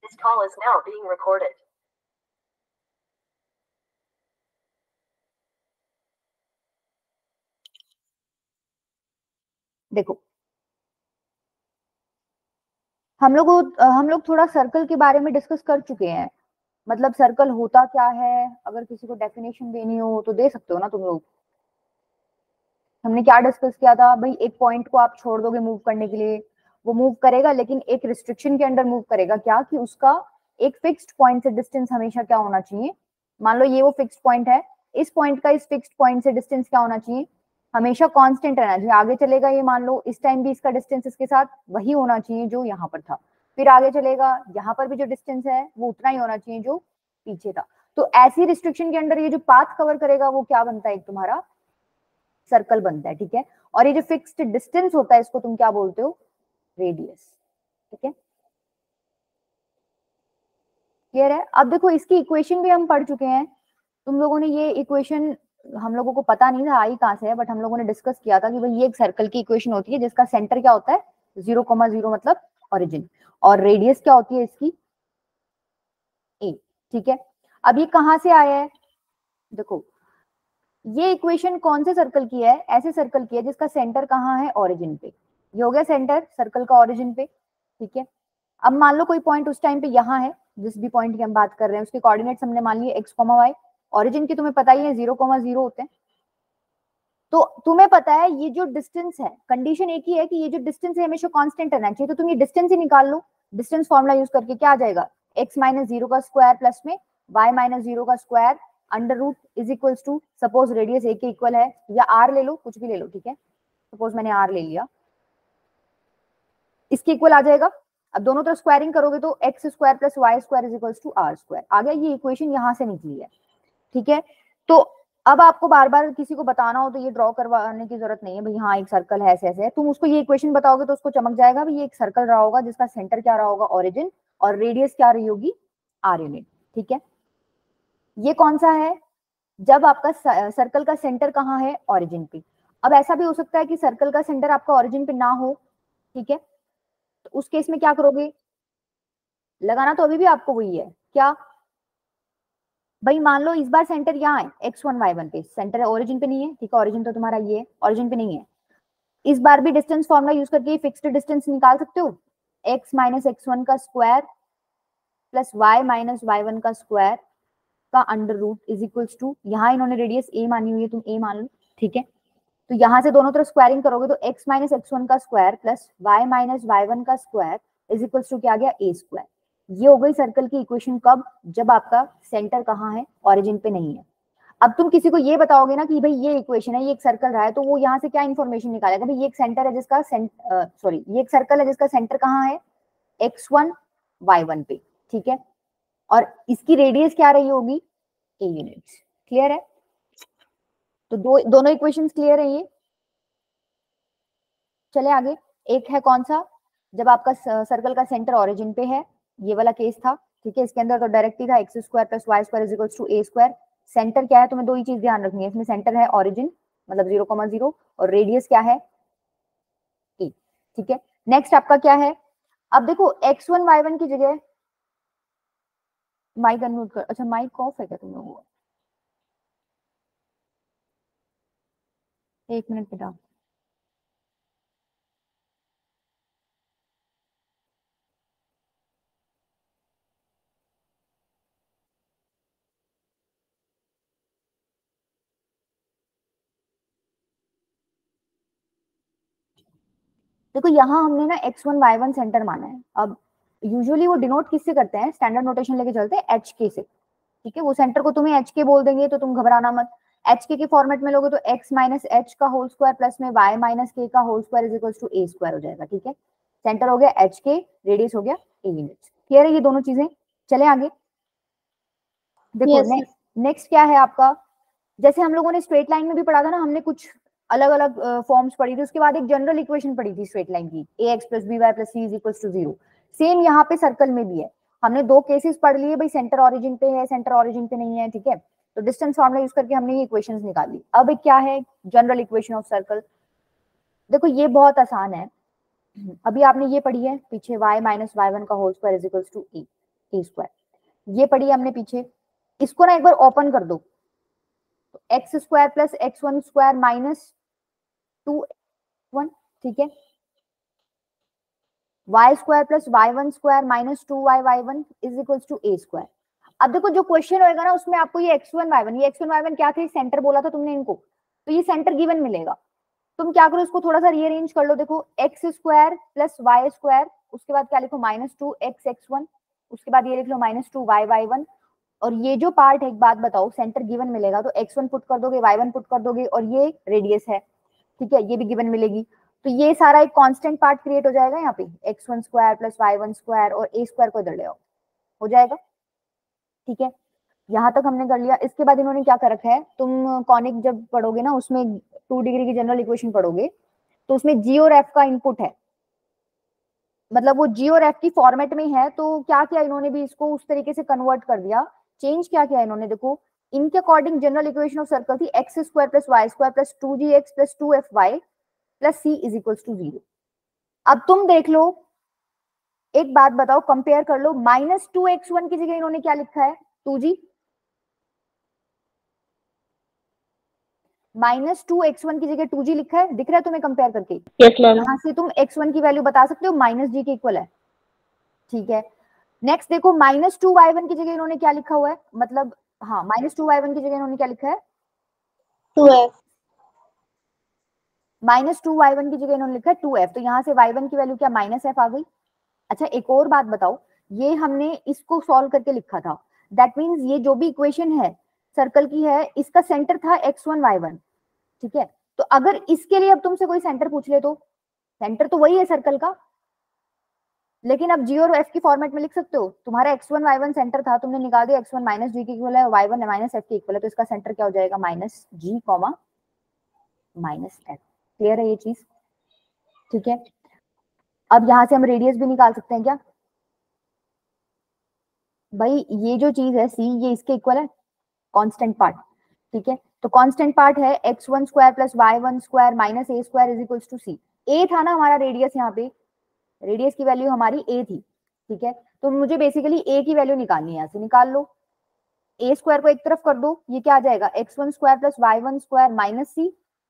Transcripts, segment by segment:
This call is now being recorded. देखो हम लोग थोड़ा सर्कल के बारे में डिस्कस कर चुके हैं। मतलब सर्कल होता क्या है, अगर किसी को डेफिनेशन देनी हो तो दे सकते हो ना तुम लोग। हमने क्या डिस्कस किया था भाई, एक पॉइंट को आप छोड़ दोगे मूव करने के लिए, वो मूव करेगा लेकिन एक रिस्ट्रिक्शन के अंडर मूव करेगा। क्या कि उसका एक फिक्स्ड पॉइंट से डिस्टेंस हमेशा क्या होना चाहिए। मान लो ये वो फिक्स्ड पॉइंट है, इस पॉइंट का इस फिक्स्ड पॉइंट से डिस्टेंस क्या होना चाहिए, हमेशा कांस्टेंट रहना चाहिए। आगे चलेगा ये, मान लो इस टाइम भी इसका डिस्टेंस इसके साथ वही होना चाहिए जो यहाँ पर था, फिर आगे चलेगा यहाँ पर भी जो डिस्टेंस है वो उतना ही होना चाहिए जो पीछे था। तो ऐसी रिस्ट्रिक्शन के अंडर ये जो पाथ कवर करेगा वो क्या बनता है, एक तुम्हारा सर्कल बनता है। ठीक है, और ये जो फिक्स्ड डिस्टेंस होता है इसको तुम क्या बोलते हो, रेडियस। ठीक है, क्लियर है। अब देखो इसकी इक्वेशन भी हम पढ़ चुके हैं। तुम लोगों ने ये इक्वेशन, हम लोगों को पता नहीं था आई कहां से है, बट हम लोगों ने डिस्कस किया था कि भाई ये एक सर्कल की इक्वेशन होती है जिसका सेंटर क्या होता है 0,0 मतलब ओरिजिन, और रेडियस क्या होती है इसकी ए। ठीक है, अब ये कहां से आया है, देखो ये इक्वेशन कौन से सर्कल की है, ऐसे सर्कल की है जिसका सेंटर कहाँ है, ओरिजिन पे। ये हो गया सेंटर सर्कल का ओरिजिन पे। ठीक है, अब मान लो कोई पॉइंट उस टाइम पे यहाँ है, जिस भी पॉइंट की हम बात कर रहे हैं उसके कोऑर्डिनेट्स हमने मान लिए x, y। ओरिजिन की तुम्हें पता ही है 0,0 होते हैं। तो तुम्हें पता है ये जो डिस्टेंस है, कंडीशन एक ही है कि ये जो डिस्टेंस है हमेशा कांस्टेंट रहना चाहिए। तो तुम ये डिस्टेंस ही निकाल लो, डिस्टेंस फॉर्मूला यूज करके क्या आ जाएगा, x माइनस 0 का स्क्वायर प्लस में y माइनस 0 का square under root is equals to, suppose radius a के इक्वल है, या r ले लो, कुछ भी ले लो। ठीक है, सपोज मैंने r ले लिया, इसके इक्वल आ जाएगा। अब दोनों तरफ स्क्वायरिंग करोगे तो x square plus Y square is equals to are square आ गया। ये इक्वेशन यहां से निकली है। ठीक है, तो अब आपको बार बार किसी को बताना हो तो ये ड्रॉ करवाने की जरूरत नहीं है भाई, हाँ एक सर्कल है ऐसे ऐसे, तुम उसको ये इक्वेशन बताओगे तो उसको चमक जाएगा भाई, ये एक सर्कल रहा होगा जिसका सेंटर क्या रहा होगा, ओरिजिन, और रेडियस क्या रही होगी, आर यूनिट। ठीक है, ये कौन सा है, जब आपका सर्कल का सेंटर कहाँ है, ओरिजिन पे। अब ऐसा भी हो सकता है कि सर्कल का सेंटर आपका ओरिजिन पे ना हो। ठीक है, तो उस केस में क्या करोगे, लगाना तो अभी भी आपको वही है क्या भाई, मान लो इस बार सेंटर यहाँ है x1 y1 पे, सेंटर है ओरिजिन पे नहीं है। ठीक है, ओरिजिन तो तुम्हारा ये है, ओरिजिन पे नहीं है। इस बार भी डिस्टेंस फॉर्मूला यूज करके फिक्स्ड डिस्टेंस निकाल सकते हो, x माइनस x1 का square plus y minus y1 का स्क्वायर का under root is equals to, यहाँ इन्होंने रेडियस a मानी हुई है, तुम a मान लो। ठीक है, तो यहाँ से दोनों तरफ स्क्वायरिंग करोगे तो x माइनस x1 का square plus y minus y1 का स्क्वायर इज इक्वल्स टू क्या आ गया, a स्क्वायर। ये हो गई सर्कल की इक्वेशन, कब, जब आपका सेंटर कहाँ है, ओरिजिन पे नहीं है। अब तुम किसी को ये बताओगे ना कि भाई ये इक्वेशन है, ये एक सर्कल रहा है, तो वो यहाँ से क्या इन्फॉर्मेशन निकालेगा भाई, ये एक सेंटर है जिसका सॉरी ये एक सर्कल है जिसका सेंटर कहाँ है, x1 y1 पे। ठीक है, और इसकी रेडियस क्या रही होगी, a यूनिट्स। क्लियर है, तो दोनों इक्वेशंस क्लियर है ये। चले आगे, एक है कौन सा, जब आपका सर्कल का सेंटर ओरिजिन पे है, ये वाला केस था। ठीक है, इसके अंदर तो डायरेक्ट ही था x square plus Y square is equals to a square. Centre क्या है, तुम्हें दो ही चीज ध्यान रखनी है इसमें, सेंटर है ओरिजिन मतलब 0,0 और रेडियस क्या है a। ठीक है, नेक्स्ट आपका क्या है, अब देखो x1 y1 की जगह, माइक अनम्यूट कर, अच्छा माइक ऑफ है क्या तुम लोगों को, एक मिनट बेटा। देखो यहाँ हमने ना x1 y1 सेंटर माना है। अब यूजुअली वो डिनोट किससे करते हैं, स्टैंडर्ड नोटेशन लेके चलते हैं एच के से। ठीक है, वो सेंटर को तुम्हें एच के बोल देंगे तो तुम घबराना मत। एच के फॉर्मेट में लोगे तो x माइनस एच का होल स्क्वायर प्लस में y माइनस के का whole square is equals to a square हो जाएगा। ठीक है, सेंटर हो गया एच के, रेडियस हो गया a यूनिट्स। क्लियर है ये दोनों चीजें। चले आगे, देखो yes, नेक्स्ट क्या है आपका, जैसे हम लोगों ने स्ट्रेट लाइन में भी पढ़ा था ना, हमने कुछ अलग अलग फॉर्म्स पढ़ी थी, उसके बाद एक जनरल इक्वेशन पढ़ी थी स्ट्रेट लाइन की, ax plus b y plus c is equals to 0। Same यहाँ पे सर्कल में भी है, हमने दो केसेस पढ़ लिए भाई, सेंटर ओरिजिन पे है, सेंटर ओरिजिन पे नहीं है। ठीक है, तो डिस्टेंस फॉर्मूला यूज करके हमने ये इक्वेशंस निकाली। अब एक क्या है, जनरल इक्वेशन ऑफ सर्कल। देखो ये बहुत आसान है, अभी आपने ये पढ़ी है पीछे, y माइनस y1 का whole square is equals to a। A square. ये पढ़ी हमने पीछे, इसको ना एक बार ओपन कर दो, तो x square plus x one square minus 2x1, ठीक है, y square plus y one square minus 2y1 is equal to a square. अब देखो जो क्वेश्चन होएगा ना उसमें आपको ये x1 y1, ये x1 y1 क्या थे, सेंटर बोला था तुमने इनको, तो ये सेंटर गिवन मिलेगा। तुम क्या करो, इसको थोड़ा सा रीअरेंज कर लो। देखो x square plus Y square, उसके बाद क्या लिखो -2x(x1), उसके बाद ये लिख लो -2y(y1), और ये जो पार्ट है एक बात बताओ, सेंटर गिवन मिलेगा तो x1 पुट कर दोगे, y1 पुट कर दोगे, और ये रेडियस है, ठीक है, ये भी गिवन मिलेगी। तो ये सारा एक कांस्टेंट पार्ट क्रिएट हो जाएगा यहाँ पे, x1 square plus y1 square और a स्क्वायर को इधर ले आओ, हो जाएगा, ठीक है। यहाँ तक हमने कर लिया। इसके बाद इन्होंने क्या कर रखा है, तुम कॉनिक जब पढ़ोगे ना उसमें 2 डिग्री की जनरल इक्वेशन पढ़ोगे, तो उसमें जी और एफ का इनपुट है, मतलब वो जी और एफ की फॉर्मेट में है। तो क्या किया इन्होंने भी इसको उस तरीके से कन्वर्ट कर दिया, चेंज क्या किया इन्होंने, देखो इनके according general equation of circle थी X square plus Y square plus 2gx plus 2fy plus c is equal to 0। अब तुम देख लो, एक बात बताओ, कंपेयर कर लो, -2x1 की जगह इन्होंने क्या लिखा है, 2g, -2x1 की जगह 2g लिखा है, दिख रहा है तुम्हें कंपेयर करके? Yes ma'am. यहां से तुम x1 की वैल्यू बता सकते हो, -g के इक्वल है, ठीक है। नेक्स्ट देखो, -2y1 की जगह इन्होंने क्या लिखा हुआ है, मतलब हाँ, -2y1 की जगह इन्होंने क्या लिखा है, 2f। -2y1 की जगह इन्होंने लिखा है 2f, तो यहाँ से y1 की वैल्यू क्या -f आ गई। अच्छा एक और बात बताओ, ये हमने इसको सॉल्व करके लिखा था, दैट मीन्स ये जो भी इक्वेशन है सर्कल की है, इसका सेंटर था x1 y1, ठीक है। तो अगर इसके लिए अब तुमसे कोई सेंटर पूछ ले, तो सेंटर तो वही है सर्कल का, लेकिन अब जी और एफ की फॉर्मेट में लिख सकते हो, तुम्हारा x1 y1 सेंटर था, तुमने निकाल दिया x1 -g के इक्वल है, y1 -f के इक्वल है, तो इसका सेंटर क्या हो जाएगा, -g, -f। क्लियर है ये चीज, ठीक है। अब यहां से हम रेडियस भी निकाल सकते हैं क्या, भाई ये जो चीज है c, ये इसके इक्वल है, कांस्टेंट पार्ट, ठीक है। तो कांस्टेंट पार्ट है x1 square plus y1 square minus a square is equal to c। a था ना हमारा रेडियस, यहाँ पे रेडियस की वैल्यू हमारी a थी, ठीक है। तो मुझे बेसिकली a की वैल्यू निकालनी है, यहाँ से निकाल लो, a स्क्वायर को एक तरफ कर दो, ये क्या आ जाएगा, x1 square plus y1 square minus c,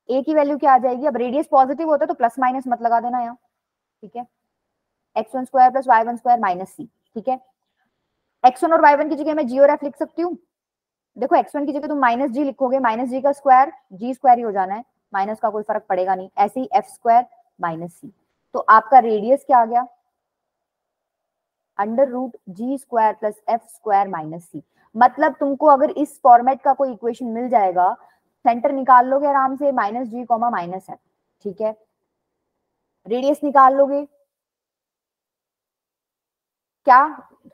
a की वैल्यू क्या आ जाएगी, अब रेडियस पॉजिटिव होता है तो प्लस माइनस मत लगा देना यहाँ, ठीक है, x1 square plus y1 square minus c, ठीक है। x1 और y1 की जगह मैं g और f लिख सकती हूँ, देखो x1 की जगह तुम -g लिखोगे, -g का स्क्वायर g स्क्वायर ही हो जाना है, माइनस का कोई फर्क पड़ेगा नहीं, ऐसे ही f स्क्वायर माइनस c, तो आपका रेडियस क्या आ गया, √g square plus f square minus c। मतलब तुमको अगर इस फॉर्मेट का कोई इक्वेशन मिल जाएगा, सेंटर निकाल लोगे आराम से -g, -f, ठीक है, रेडियस निकाल लोगे, क्या,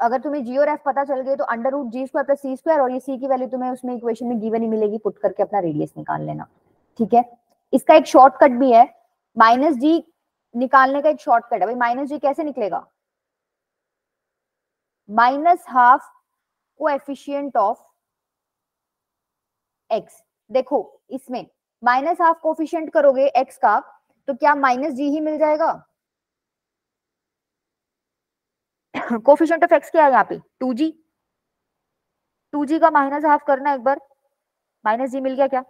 अगर तुम्हें g और f पता चल गए तो √g square plus c square, और ये c की वैल्यू तुम्हें उसमें इक्वेशन में गिवन ही मिलेगी, पुट करके अपना रेडियस निकाल लेना, ठीक है। इसका एक शॉर्टकट भी है, -g निकालने का एक शॉर्टकट है भाई, -g कैसे निकलेगा, -12 कोएफिशिएंट ऑफ x। देखो इसमें -12 कोएफिशिएंट करोगे x का, तो क्या -g ही मिल जाएगा, कोएफिशिएंट ऑफ x क्या है यहाँ पे, 2g, 2g का -12 करना एक बार, -g मिल गया, क्या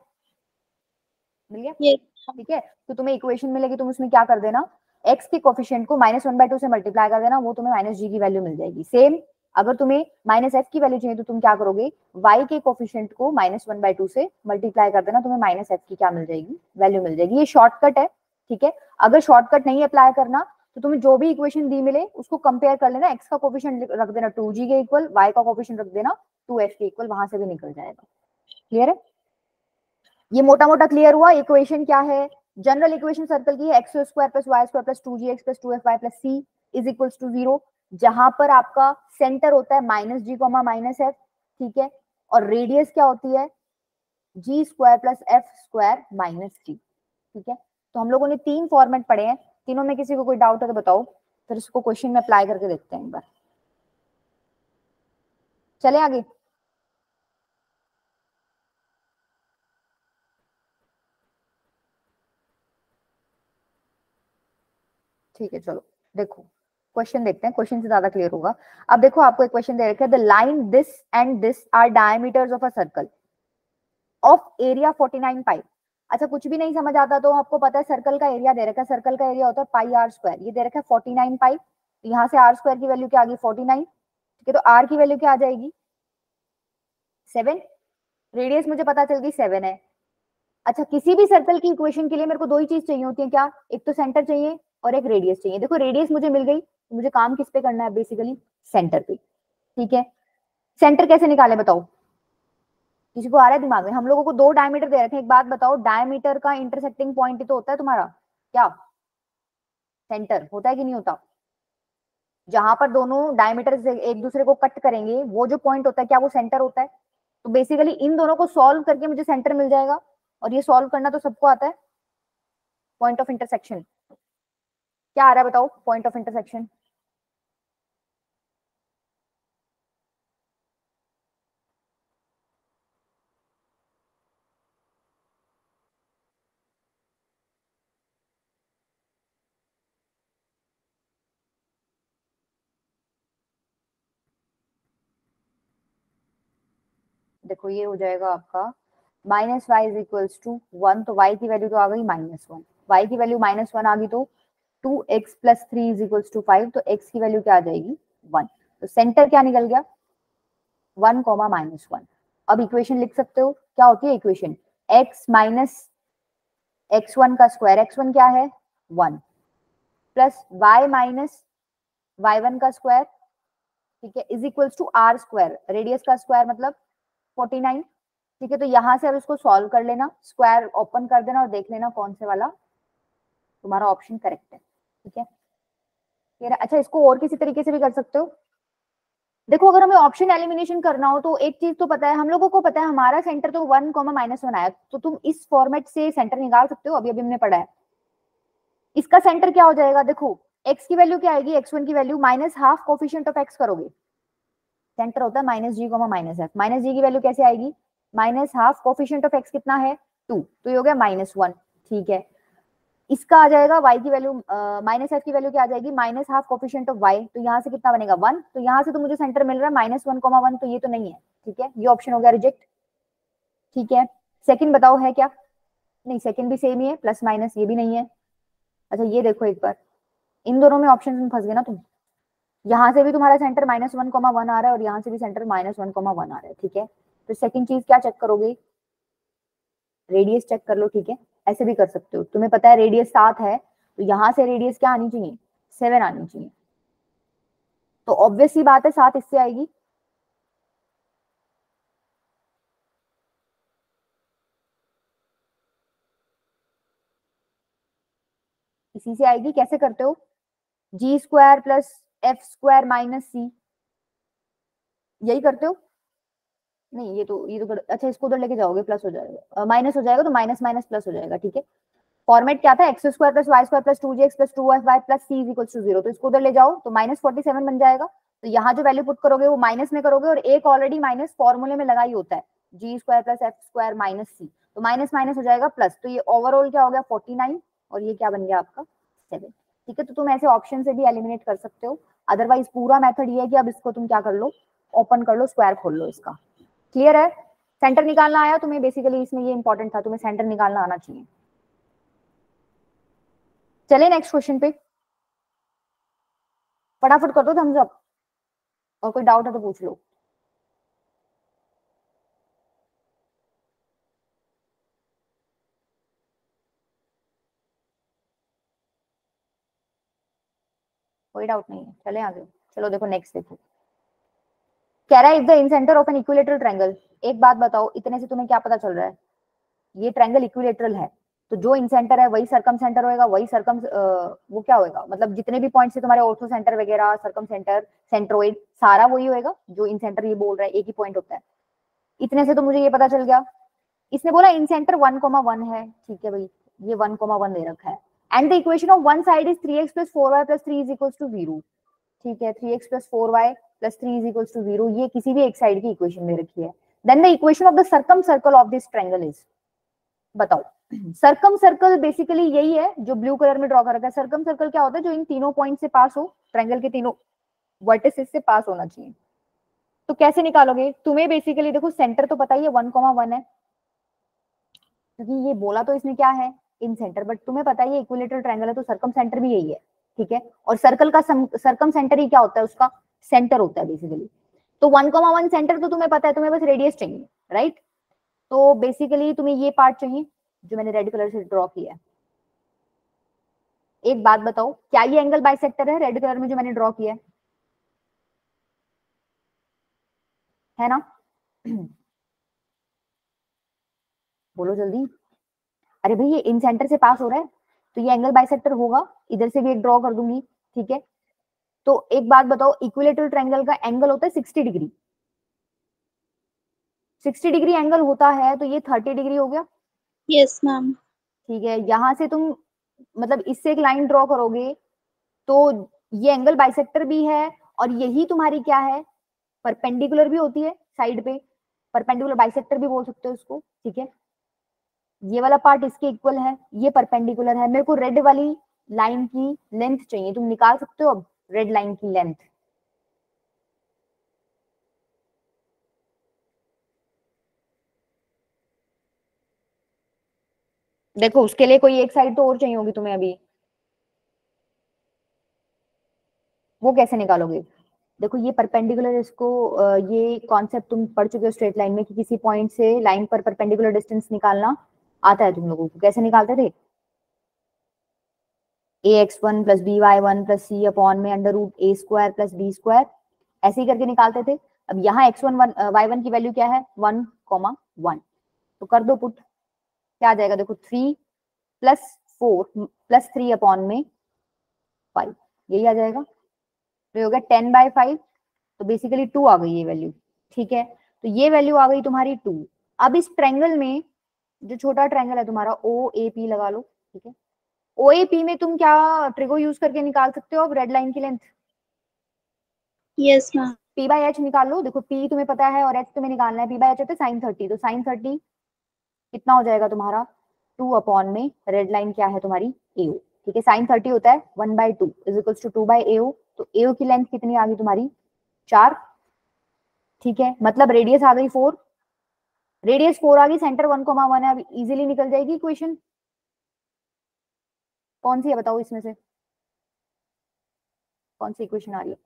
मिल गया, ये ठीक है। तो तुम्हें इक्वेशन मिलेगी, तुम उसमें क्या कर देना, x के कोफिशिएंट को -1/2 से मल्टीप्लाई कर देना, वो तुम्हें -g की वैल्यू मिल जाएगी। सेम अगर तुम्हें -f की वैल्यू चाहिए तो तुम क्या करोगे, y के कोफिशिएंट को -1/2 से मल्टीप्लाई कर देना, तुम्हें -f की क्या मिल जाएगी, वैल्यू मिल जाएगी। ये शॉर्टकट है, ठीक है। अगर शॉर्टकट नहीं अप्लाई करना तो तुम्हें जो भी इक्वेशन दी मिले उसको कंपेयर कर लेना, x का कोफिशिएंट रख देना 2g के इक्वल, y का कोफिशिएंट रख देना 2f के इक्वल, वहां से भी निकल जाएगा। क्लियर है, ये मोटा मोटा क्लियर हुआ। इक्वेशन क्या है, जनरल इक्वेशन सर्कल की है, x square plus Y square plus 2gx plus 2fy plus c is equals to 0, जहां पर आपका सेंटर होता है -g, -f, ठीक है, और रेडियस क्या होती है, g square plus f square minus g, ठीक है। तो हम लोगों ने 3 फॉर्मेट पढ़े हैं, तीनों में किसी को कोई डाउट है तो बताओ, फिर इसको क्वेश्चन में अप्लाई करके देखते हैं एक बार। चले आगे, ठीक है, चलो देखो क्वेश्चन देखते हैं, क्वेश्चन से ज्यादा क्लियर होगा। अब देखो आपको एक क्वेश्चन दे रखा है, the line this and this are diameters of a circle of area 49 pi. अच्छा कुछ भी नहीं समझ आता तो आपको पता है सर्कल का एरिया दे रखा है, सर्कल का एरिया होता है पाई आर स्क्वायर, ये दे रखा है 49 पाई, तो यहाँ से आर स्क्वायर की वैल्यू क्या आ गई 49, ठीक है, तो आर की वैल्यू क्या आ जाएगी 7, रेडियस मुझे पता चल गई 7 है। अच्छा किसी भी सर्कल की इक्वेशन के लिए मेरे को दो ही चीज चाहिए होती है, क्या, एक तो सेंटर चाहिए और एक रेडियस चाहिए। देखो रेडियस मुझे मिल गई, तो मुझे काम किस पे करना है, बेसिकली सेंटर पे, ठीक है। सेंटर कैसे निकाले बताओ, किसी को आ रहा है दिमाग में? हम लोगों को दो डायमीटर दे रखे हैं, एक बात बताओ, डायमीटर का इंटरसेक्टिंग पॉइंट ही तो होता है तुम्हारा क्या, सेंटर होता है कि नहीं होता? जहां पर दोनों डायमीटर से एक दूसरे को कट करेंगे वो जो पॉइंट होता है, क्या वो सेंटर होता है? तो बेसिकली इन दोनों को सॉल्व करके मुझे सेंटर मिल जाएगा, और ये सॉल्व करना तो सबको आता है। पॉइंट ऑफ इंटरसेक्शन क्या आ रहा है बताओ, पॉइंट ऑफ इंटरसेक्शन देखो ये हो जाएगा आपका minus y is equals to 1, तो y की वैल्यू तो आ गई -1, y की वैल्यू -1 आ गई तो 2x plus 3 is equals to 5, तो x की वैल्यू क्या आ जाएगी 1, तो सेंटर क्या निकल गया 1, -1। अब इक्वेशन लिख सकते हो, क्या होती है इक्वेशन, x माइनस x1 का स्क्वायर, x1 क्या है 1, प्लस y माइनस y1 का स्क्वायर, ठीक है, is equals to r square, radius का स्क्वायर मतलब 49, ठीक है। तो यहां से अब इसको सॉल्व कर लेना, स्क्वायर ओपन कर देना और देख लेना कौन से वाला तुम्हारा ऑप्शन करेक्ट है, ठीक है। अच्छा इसको और किसी तरीके से भी कर सकते हो। देखो अगर हमें ऑप्शन एलिमिनेशन करना हो तो एक चीज तो पता है, हम लोगों को पता है हमारा सेंटर तो 1, -1 आया, तो तुम इस फॉर्मेट से सेंटर निकाल सकते हो, अभी अभी हमने पढ़ा है। इसका सेंटर क्या हो जाएगा, देखो x की वैल्यू क्या आएगी, x1 की value minus half coefficient of x करोगे, सेंटर होता है -g, -f, -g की वैल्यू कैसे आएगी, minus half coefficient of x कितना है 2, तो ये हो गया -1, ठीक है। इसका आ जाएगा y की वैल्यू -f की वैल्यू क्या आ जाएगी, minus half coefficient of y, तो यहाँ से कितना बनेगा 1, तो यहाँ से तो मुझे सेंटर मिल रहा है -1, 1, तो ये तो नहीं है, ठीक है, ये ऑप्शन हो गया रिजेक्ट, ठीक है। सेकंड बताओ है क्या, नहीं सेकंड भी सेम ही है, प्लस माइनस, ये भी नहीं है। अच्छा ये देखो एक बार, इन दोनों में ऑप्शन में फंस गए ना तुम, यहाँ से भी तुम्हारा सेंटर -1, 1 आ रहा है और यहाँ से भी सेंटर -1, 1 आ रहा है, ठीक है। तो सेकंड चीज क्या चेक करोगे, रेडियस चेक कर लो, ठीक है, ऐसे भी कर सकते हो, तुम्हें पता है रेडियस 7 है, तो यहाँ से रेडियस क्या आनी चाहिए 7 आनी चाहिए, तो ऑब्वियस सी बात है 7 इससे आएगी, इसी से आएगी। कैसे करते हो, G square plus F square minus C, यही करते हो, नहीं ये तो अच्छा इसको उधर लेके जाओगे प्लस हो जाएगा, माइनस हो जाएगा, तो माइनस माइनस प्लस हो जाएगा, ठीक है। फॉर्मेट क्या था, x square plus Y square plus 2gx plus 2fy plus c is equal to 0, तो इसको उधर ले जाओ तो -47 बन जाएगा, तो यहाँ जो वैल्यू पुट करोगे वो माइनस में करोगे, और एक ऑलरेडी माइनस फॉर्मूले में लगा ही होता है, G square plus F square minus C, तो माइनस माइनस हो जाएगा प्लस, तो ये ओवरऑल क्या हो गया 49, और ये क्या बन गया आपका 7, ठीक है। तो तुम ऐसे ऑप्शन से भी एलिमिनेट कर सकते हो, अदरवाइज पूरा मेथड ये है कि अब इसको तुम क्या कर लो, ओपन कर लो, स्क्वायर खोल लो इसका, क्लियर है। सेंटर निकालना आया तुम्हें, बेसिकली इसमें ये इंपॉर्टेंट था, तुम्हें सेंटर निकालना आना चाहिए। चले नेक्स्ट क्वेश्चन पे, फटाफट कर दो थम्स अप, और कोई डाउट है तो पूछ लो। कोई डाउट नहीं है, चले आगे, चलो देखो नेक्स्ट देखो, कह रहा है if the incentre of an equilateral triangle, एक बात बताओ इतने से तुम्हें क्या पता चल रहा है, ये ट्रायंगल इक्विलेटरल है, तो जो इंसेंटर है वही सरकम सेंटर होएगा, वही सरकम वो क्या होएगा, मतलब जितने भी पॉइंट्स है तुम्हारे ऑर्थो सेंटर वगैरह, सरकम सेंटर, सेंट्रोइड, सारा वही होएगा, जो इंसेंटर ये बोल रहा है एक ही पॉइंट होता है। इतने से तो मुझे ये पता चल गया, इसने बोला इंसेंटर 1, 1 है, ठीक है भाई, ये 1, 1 दे रखा है, and the equation of one side is 3x plus 4y plus 3 is equals to 0, ठीक है, 3x plus 4y plus 3 is equals to 0, ये किसी भी एक साइड की इक्वेशन में रखी है। Then the equation of the circumcircle of this triangle is, बताओ सर्कम सर्कल बेसिकली यही है जो ब्लू कलर में ड्रॉ कर रखा है। सर्कम सर्कल क्या होता है, जो इन तीनों पॉइंट से पास हो, ट्रायंगल के तीनों वर्टिसेस से पास होना चाहिए। तो कैसे निकालोगे, तुम्हें बेसिकली देखो सेंटर तो पता ही है 1,1 है, क्योंकि ये बोला तो इसने क्या है इन सेंटर, बट तुम्हें पता ही है इक्विलेटरल ट्रायंगल है तो सर्कम सेंटर भी यही है, ठीक है। और सर्कल का सर्कम सेंटर ही क्या होता है, उसका सेंटर होता है बेसिकली। तो 1,1 सेंटर तो तुम्हें पता है, तुम्हें बस रेडियस चाहिए, राइट। तो बेसिकली तुम्हें ये पार्ट चाहिए जो मैंने रेड कलर से ड्रॉ किया है। एक बात बताओ, क्या ये एंगल बाइसेक्टर है रेड कलर में जो मैंने ड्रॉ किया है ना? बोलो जल्दी। अरे भाई ये इन सेंटर से पास हो रहा है तो ये एंगल बाइसेक्टर होगा, इधर से भी एक ड्रॉ कर दूंगी, ठीक है। तो एक बात बताओ, इक्विलेटरल ट्रायंगल का एंगल होता है 60 डिग्री, 60 डिग्री एंगल होता है, तो ये 30 डिग्री हो गया, यस मैम। ठीक है। यहां से तुम मतलब इससे एक लाइन ड्रॉ करोगे तो ये एंगल बाइसेक्टर भी है, और यही तुम्हारी क्या है, परपेंडिकुलर भी होती है साइड पे, परपेंडिकुलर बाइसेक्टर भी बोल सकते हो उसको, ठीक है। ये वाला पार्ट इसके इक्वल है, ये परपेंडिकुलर है। मेरे को रेड वाली लाइन की लेंथ चाहिए, तुम निकाल सकते हो अब रेड लाइन की लेंथ। देखो उसके लिए कोई एक साइड तो और चाहिए होगी तुम्हें अभी, वो कैसे निकालोगे? देखो ये परपेंडिकुलर, इसको ये कॉन्सेप्ट तुम पढ़ चुके हो स्ट्रेट लाइन में कि किसी पॉइंट से लाइन पर परपेंडिकुलर डिस्टेंस निकालना आता है तुम लोगों को। कैसे निकालते थे? ax1 plus by1 plus c upon में under root a square plus b square, ऐसे ही करके निकालते थे। अब यहाँ x1 y1 की वैल्यू क्या है, 1,1, तो कर दो पुट, क्या आ जाएगा देखो 3 प्लस 4 प्लस 3 अपॉन में 5, यही आ जाएगा। तो ये हो गया 10/5, तो बेसिकली 2 आ गई ये वैल्यू, ठीक है। तो ये वैल्यू आ गई तुम्हारी 2। अब इस ट्रायंगल में जो छोटा ट्रायंगल है तुम्हारा ओ ए पी लगा लो, ठीक है। ओ ए पी में तुम क्या ट्रिगो यूज करके निकाल सकते हो अब रेड लाइन की length? Yes ma'am. P by H निकाल लो। देखो पी तुम्हें पता है और एच तुम्हें निकालना है, पी बाई एच होता है sin 30, तो sin 30 कितना हो जाएगा तुम्हारा 2 अपॉन में रेड लाइन क्या है तुम्हारी एओ, ठीक है। sin 30 होता है 1/2 इज इक्वल्स टू 2/AO, तो एओ की लेंथ कितनी आ गई तुम्हारी 4, ठीक है। मतलब रेडियस आ गई 4, रेडियस 4 आ गई, सेंटर 1,1 है, अब इजीली निकल जाएगी इक्वेशन। कौन सी है बताओ इसमें से, कौन सी इक्वेशन आ रही है?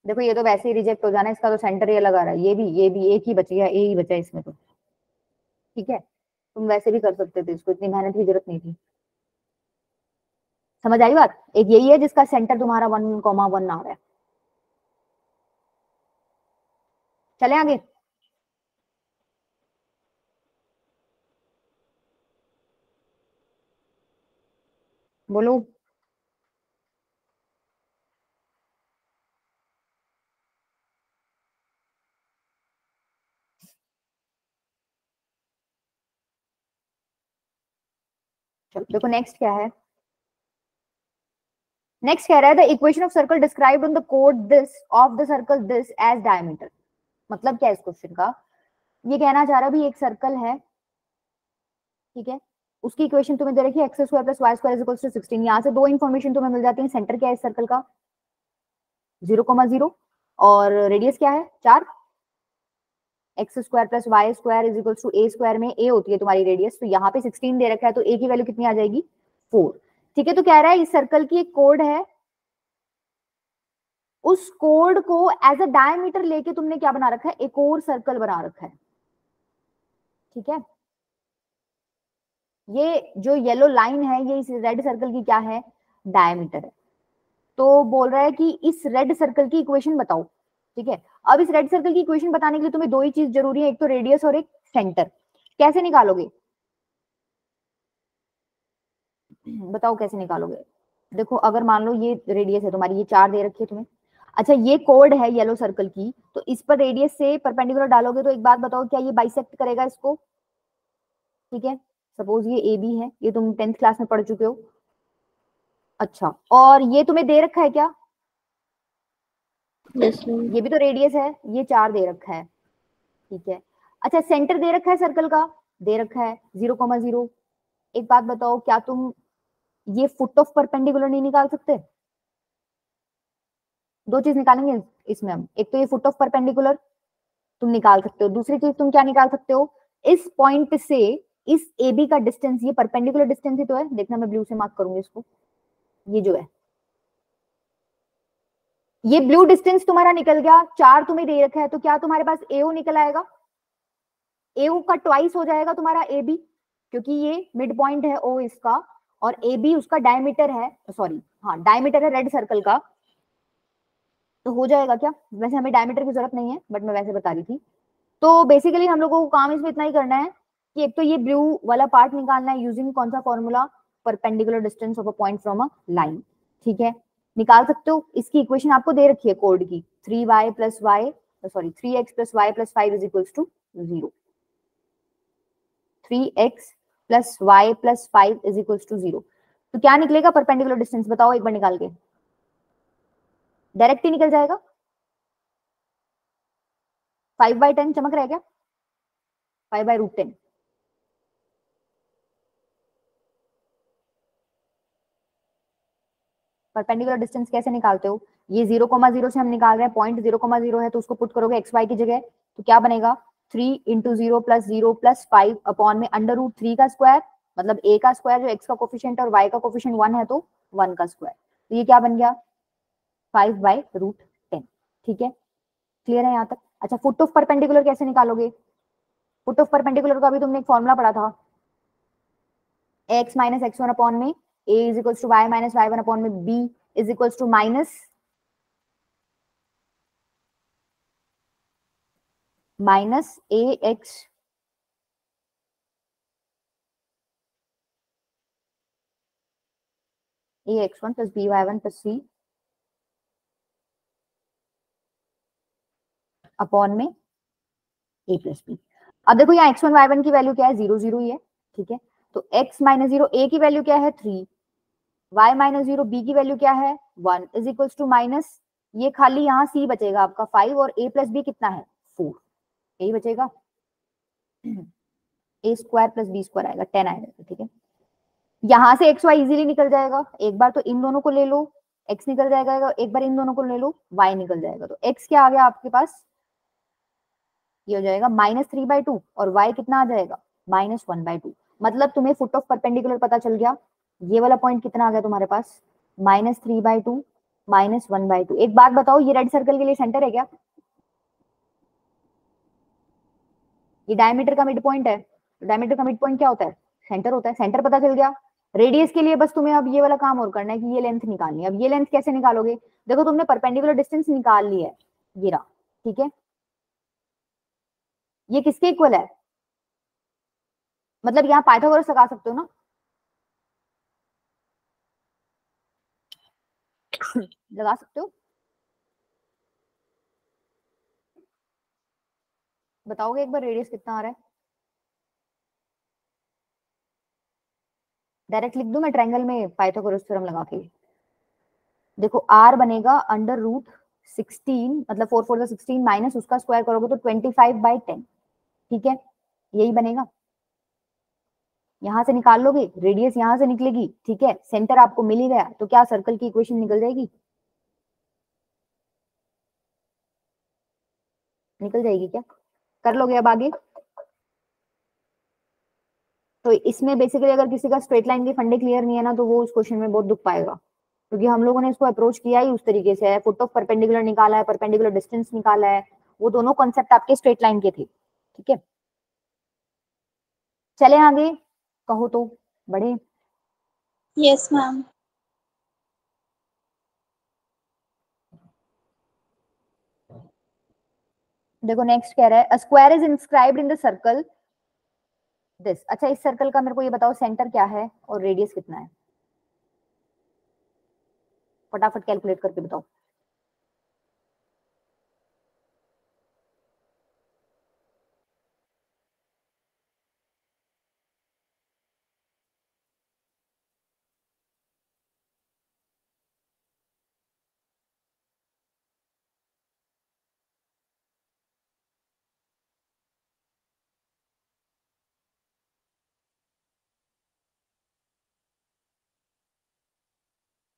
देखो ये तो वैसे ही रिजेक्ट हो जाना है, इसका तो सेंटर ये लगा रहा है, ये भी एक ही बच गया, ए ही बचा है इसमें तो, ठीक है। तुम वैसे भी कर सकते थे इसको, इतनी मेहनत की जरूरत नहीं थी। समझ आई बात? एक यही है जिसका सेंटर तुम्हारा 1,1 आ रहा है। चले आगे, बोलो। चलो देखो नेक्स्ट क्या है, नेक्स्ट कह रहा है the equation of circle described on the कोड this of the circle this as diameter. मतलब क्या है इस क्वेश्चन का, ये कहना चाह रहा है भी एक सर्कल है, ठीक है, उसकी इक्वेशन तुम्हें दे रखी है x² plus y square is equal to 16। यहाँ से दो इन्फॉर्मेशन तुम्हें मिल जाती है, सेंटर क्या है इस सर्कल का 0,0 और रेडियस क्या है 4, x² plus y square is equal to a square में a होती है तुम्हारी रेडियस, तो यहाँ पे 16 दे रखा है तो a की वैल्यू कितनी आ जाएगी 4, ठीक है। तो कह रहा है इस सर्कल की एक कोड है, उस कोड को एज अ डायमीटर लेके तुमने क्या बना रखा है, एक और सर्कल बना रखा है, ठीक है। ये जो येलो लाइन है ये इस रेड सर्कल की क्या है, डायमीटर है। तो बोल रहा है कि इस रेड सर्कल की इक्वेशन बताओ, ठीक है। अब इस रेड सर्कल की इक्वेशन बताने के लिए तुम्हें दो ही चीज जरूरी है, एक तो रेडियस और एक सेंटर। कैसे निकालोगे बताओ, कैसे निकालोगे? देखो अगर मान लो ये रेडियस है तुम्हारी, ये 4 दे रखी है तुम्हें, अच्छा ये कोड है येलो सर्कल की, तो इस पर रेडियस से परपेंडिकुलर डालोगे तो एक बात बताओ क्या ये बाइसेक्ट करेगा इसको, ठीक है। सपोज ये ए बी है, ये तुम 10th क्लास में पढ़ चुके हो, अच्छा, और ये तुम्हें दे रखा है क्या? Yes ma'am. ये भी तो रेडियस है, ये 4 दे रखा है, ठीक है। अच्छा, सेंटर दे रखा है सर्कल का, दे रखा है 0,0। एक बात बताओ, क्या तुम ये फुट ऑफ परपेंडिकुलर नहीं निकाल सकते? दो चीज निकालेंगे इसमें हम, एक तो ये फुट ऑफ परपेंडिकुलर तुम निकाल सकते हो, दूसरी चीज तुम क्या निकाल सकते हो, इस पॉइंट से इस ए बी का डिस्टेंस, ये परपेंडिकुलर डिस्टेंस ही तो है, देखना मैं ब्लू से मार्क करूंगी इसको, ये जो है, ये ब्लू डिस्टेंस तुम्हारा निकल गया, 4 तुम्हें दे रखा है, तो क्या तुम्हारे पास एओ निकल आएगा? एओ का ट्वाइस हो जाएगा तुम्हारा ए बी, क्योंकि ये मिड पॉइंट है ओ इसका, और ए बी उसका डायमीटर है, सॉरी हाँ डायमीटर है रेड सर्कल का, तो हो जाएगा क्या? वैसे हमें डायमीटर की जरूरत नहीं है, बट मैं वैसे बता रही थी। तो बेसिकली हम लोगों को काम इसमें इतना ही करना है कि एक तो ये ब्लू वाला पार्ट निकालना है यूजिंग कौन सा formula, perpendicular distance of a point from a line, ठीक है। निकाल सकते हो, इसकी इक्वेशन आपको दे रखी है कोड की, 3y plus y, sorry 3x plus y plus 5 is equals to 0, 3x plus y plus 5 is equals to 0। तो क्या निकलेगा परपेंडिकुलर डिस्टेंस, बताओ एक बार निकाल के, डायरेक्ट ही निकल जाएगा, 5/10 चमक रहा है क्या, 5/√10। परपेंडिकुलर डिस्टेंस कैसे निकालते हो, ये 0,0 से हम निकाल रहे हैं, पॉइंट 0,0 है, तो उसको पुट करोगे एक्स वाई की जगह, तो क्या बनेगा, 3 × 0 + 0 + 5 अपॉन में √3 का स्क्वायर, मतलब a का स्क्वायर जो x का कोफिशिएंट और y का कोफिशिएंट 1 है, तो 1 का स्क्वायर, तो ये क्या बन गया, 5/√10, ठीक है। क्लियर है यहाँ तक? अच्छा, फुट ऑफ परपेंडिकुलर कैसे निकालोगे? फुट ऑफ परपेंडिकुलर का भी तुमने एक फॉर्मूला पढ़ा था, x - x1 अपॉन में a is equals to y - y1 upon में b is equals to minus a x x1 plus by1 plus c upon में a प्लस बी। अब देखो यहाँ x1 y1 की वैल्यू क्या है, 0 0 ही है, ठीक है। तो x - 0 a की वैल्यू क्या है 3, y - 0 b की वैल्यू क्या है 1 इज इक्वल्स टू माइनस, ये खाली यहाँ c बचेगा आपका 5, और a प्लस b कितना है 4, यही बचेगा, a square plus b square आएगा 10 आएगा, ठीक है। यहाँ से एक्स वाई इजीली निकल जाएगा, एक बार तो इन दोनों को ले लो, x निकल जाएगा, एक बार इन दोनों को ले लो, y निकल जाएगा, तो x क्या आ गया आपके पास, ये हो जाएगा -3/2, और y कितना आ जाएगा -1/2। मतलब तुम्हें फुट ऑफ परपेंडिकुलर पता चल गया, ये वाला पॉइंट कितना आ गया तुम्हारे पास, -3/2 -1/2। एक बात बताओ, ये रेड सर्कल के लिए सेंटर है क्या? ये डायमीटर का मिड पॉइंट है, डायमीटर का मिड पॉइंट क्या होता है, सेंटर होता है, सेंटर पता चल गया। रेडियस के लिए बस तुम्हें अब ये वाला काम और करना है कि ये लेंथ निकालनी है। अब ये लेंथ कैसे निकालोगे, देखो तुमने परपेंडिकुलर डिस्टेंस निकाल ली है, ये रहा, ठीक है। ये किसके इक्वल है, मतलब यहाँ पाइथागोरस लगा सकते हो ना, लगा सकते हो, बताओगे एक बार रेडियस कितना आ रहा है, डायरेक्ट लिख दूं मैं ट्रायंगल में पाइथागोरस थ्योरम लगा के, देखो आर बनेगा √16, मतलब 4 4 16 माइनस उसका स्क्वायर करोगे तो 25/10, ठीक है, यही बनेगा। यहां से निकाल लोगे, रेडियस यहां से निकलेगी, ठीक है, सेंटर आपको मिल ही गया, तो क्या सर्कल की इक्वेशन निकल जाएगी, निकल जाएगी क्या, कर लोगे अब आगे। तो इसमें बेसिकली अगर किसी का स्ट्रेट लाइन के फंडे क्लियर नहीं है ना, तो वो उस क्वेश्चन में बहुत दुख पाएगा, क्योंकि हम लोगों ने इसको अप्रोच किया ही उस तरीके से है, फुट ऑफ परपेंडिकुलर निकाला है, परपेंडिकुलर डिस्टेंस निकाला है, वो दोनों कॉन्सेप्ट आपके स्ट्रेट लाइन के थे, ठीक है। चले आगे, कहो तो बढ़े। Yes ma'am. देखो नेक्स्ट कह रहा है, a square is inscribed in the circle this. अच्छा, इस सर्कल का मेरे को ये बताओ सेंटर क्या है और रेडियस कितना है, फटाफट कैलकुलेट करके बताओ।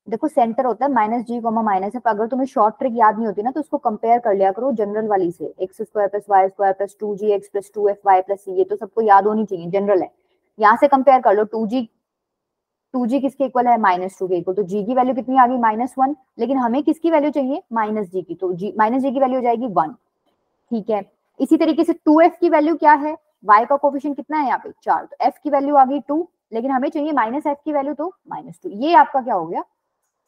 देखो सेंटर होता है माइनस जी कोमा माइनस एफ। अगर तुम्हें शॉर्ट ट्रिक याद नहीं होती ना तो उसको कंपेयर कर लिया करो जनरल वाली से, x square plus Y square plus 2gx plus 2fy plus c, ये तो सबको याद होनी चाहिए, जनरल है। यहाँ से कंपेयर कर लो, 2g किसके इक्वल है, -2 के इक्वल, तो g की वैल्यू कितनी आ गई, -1। लेकिन हमें किसकी वैल्यू चाहिए, -g की, तो माइनस जी की वैल्यू हो जाएगी 1। ठीक है, इसी तरीके से 2f की वैल्यू क्या है, y का कोफिशिएंट कितना है यहाँ पे 4, तो f की वैल्यू आ गई 2, लेकिन हमें चाहिए -f की वैल्यू, तो -2। ये आपका क्या हो गया,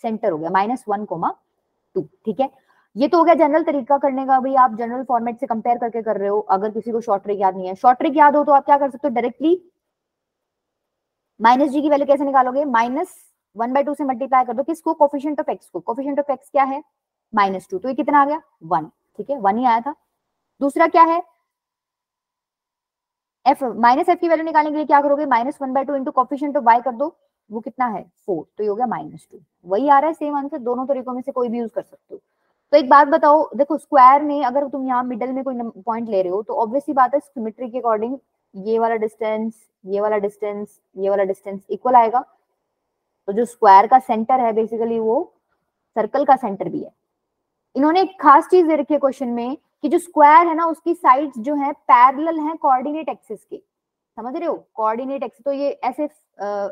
सेंटर हो गया, -1,2। ठीक है, ये तो हो गया जनरल तरीका करने का, भाई आप जनरल फॉर्मेट से कंपेयर करके कर रहे हो। अगर किसी को शॉर्ट ट्रिक याद नहीं है, शॉर्ट ट्रिक याद हो तो आप क्या कर सकते हो, डायरेक्टली -g की वैल्यू कैसे निकालोगे, -1/2 से मल्टीप्लाई कर दो किसको, कोफिशिएंट ऑफ x को। कोफिशिएंट ऑफ x क्या है, -2, तो ये कितना आ गया 1। ठीक है, 1 ही आया था। दूसरा क्या है, f की वैल्यू निकालने के लिए क्या करोगे, -1/2 इंटू कोफिशिएंट ऑफ y कर दो, वो कितना है 4, तो ये हो गया -2। वही आ रहा है सेम आंसर, दोनों तरीकों में से कोई भी यूज कर सकते हो। तो एक बात बताओ, देखो स्क्वायर में अगर तुम यहाँ मिडल में कोई पॉइंट ले रहे हो तो ऑब्वियसली बात है सिमेट्री के अकॉर्डिंग ये वाला डिस्टेंस, ये वाला डिस्टेंस, ये वाला डिस्टेंस इक्वल आएगा। तो जो स्क्वायर का सेंटर है बेसिकली वो सर्कल का सेंटर भी है। इन्होंने एक खास चीज दे रखी है क्वेश्चन में कि जो स्क्वायर है ना उसकी साइड्स जो है पैरेलल हैं कोऑर्डिनेट एक्सिस के, समझ रहे हो, कोऑर्डिनेट एक्सिस। तो ये ऐसे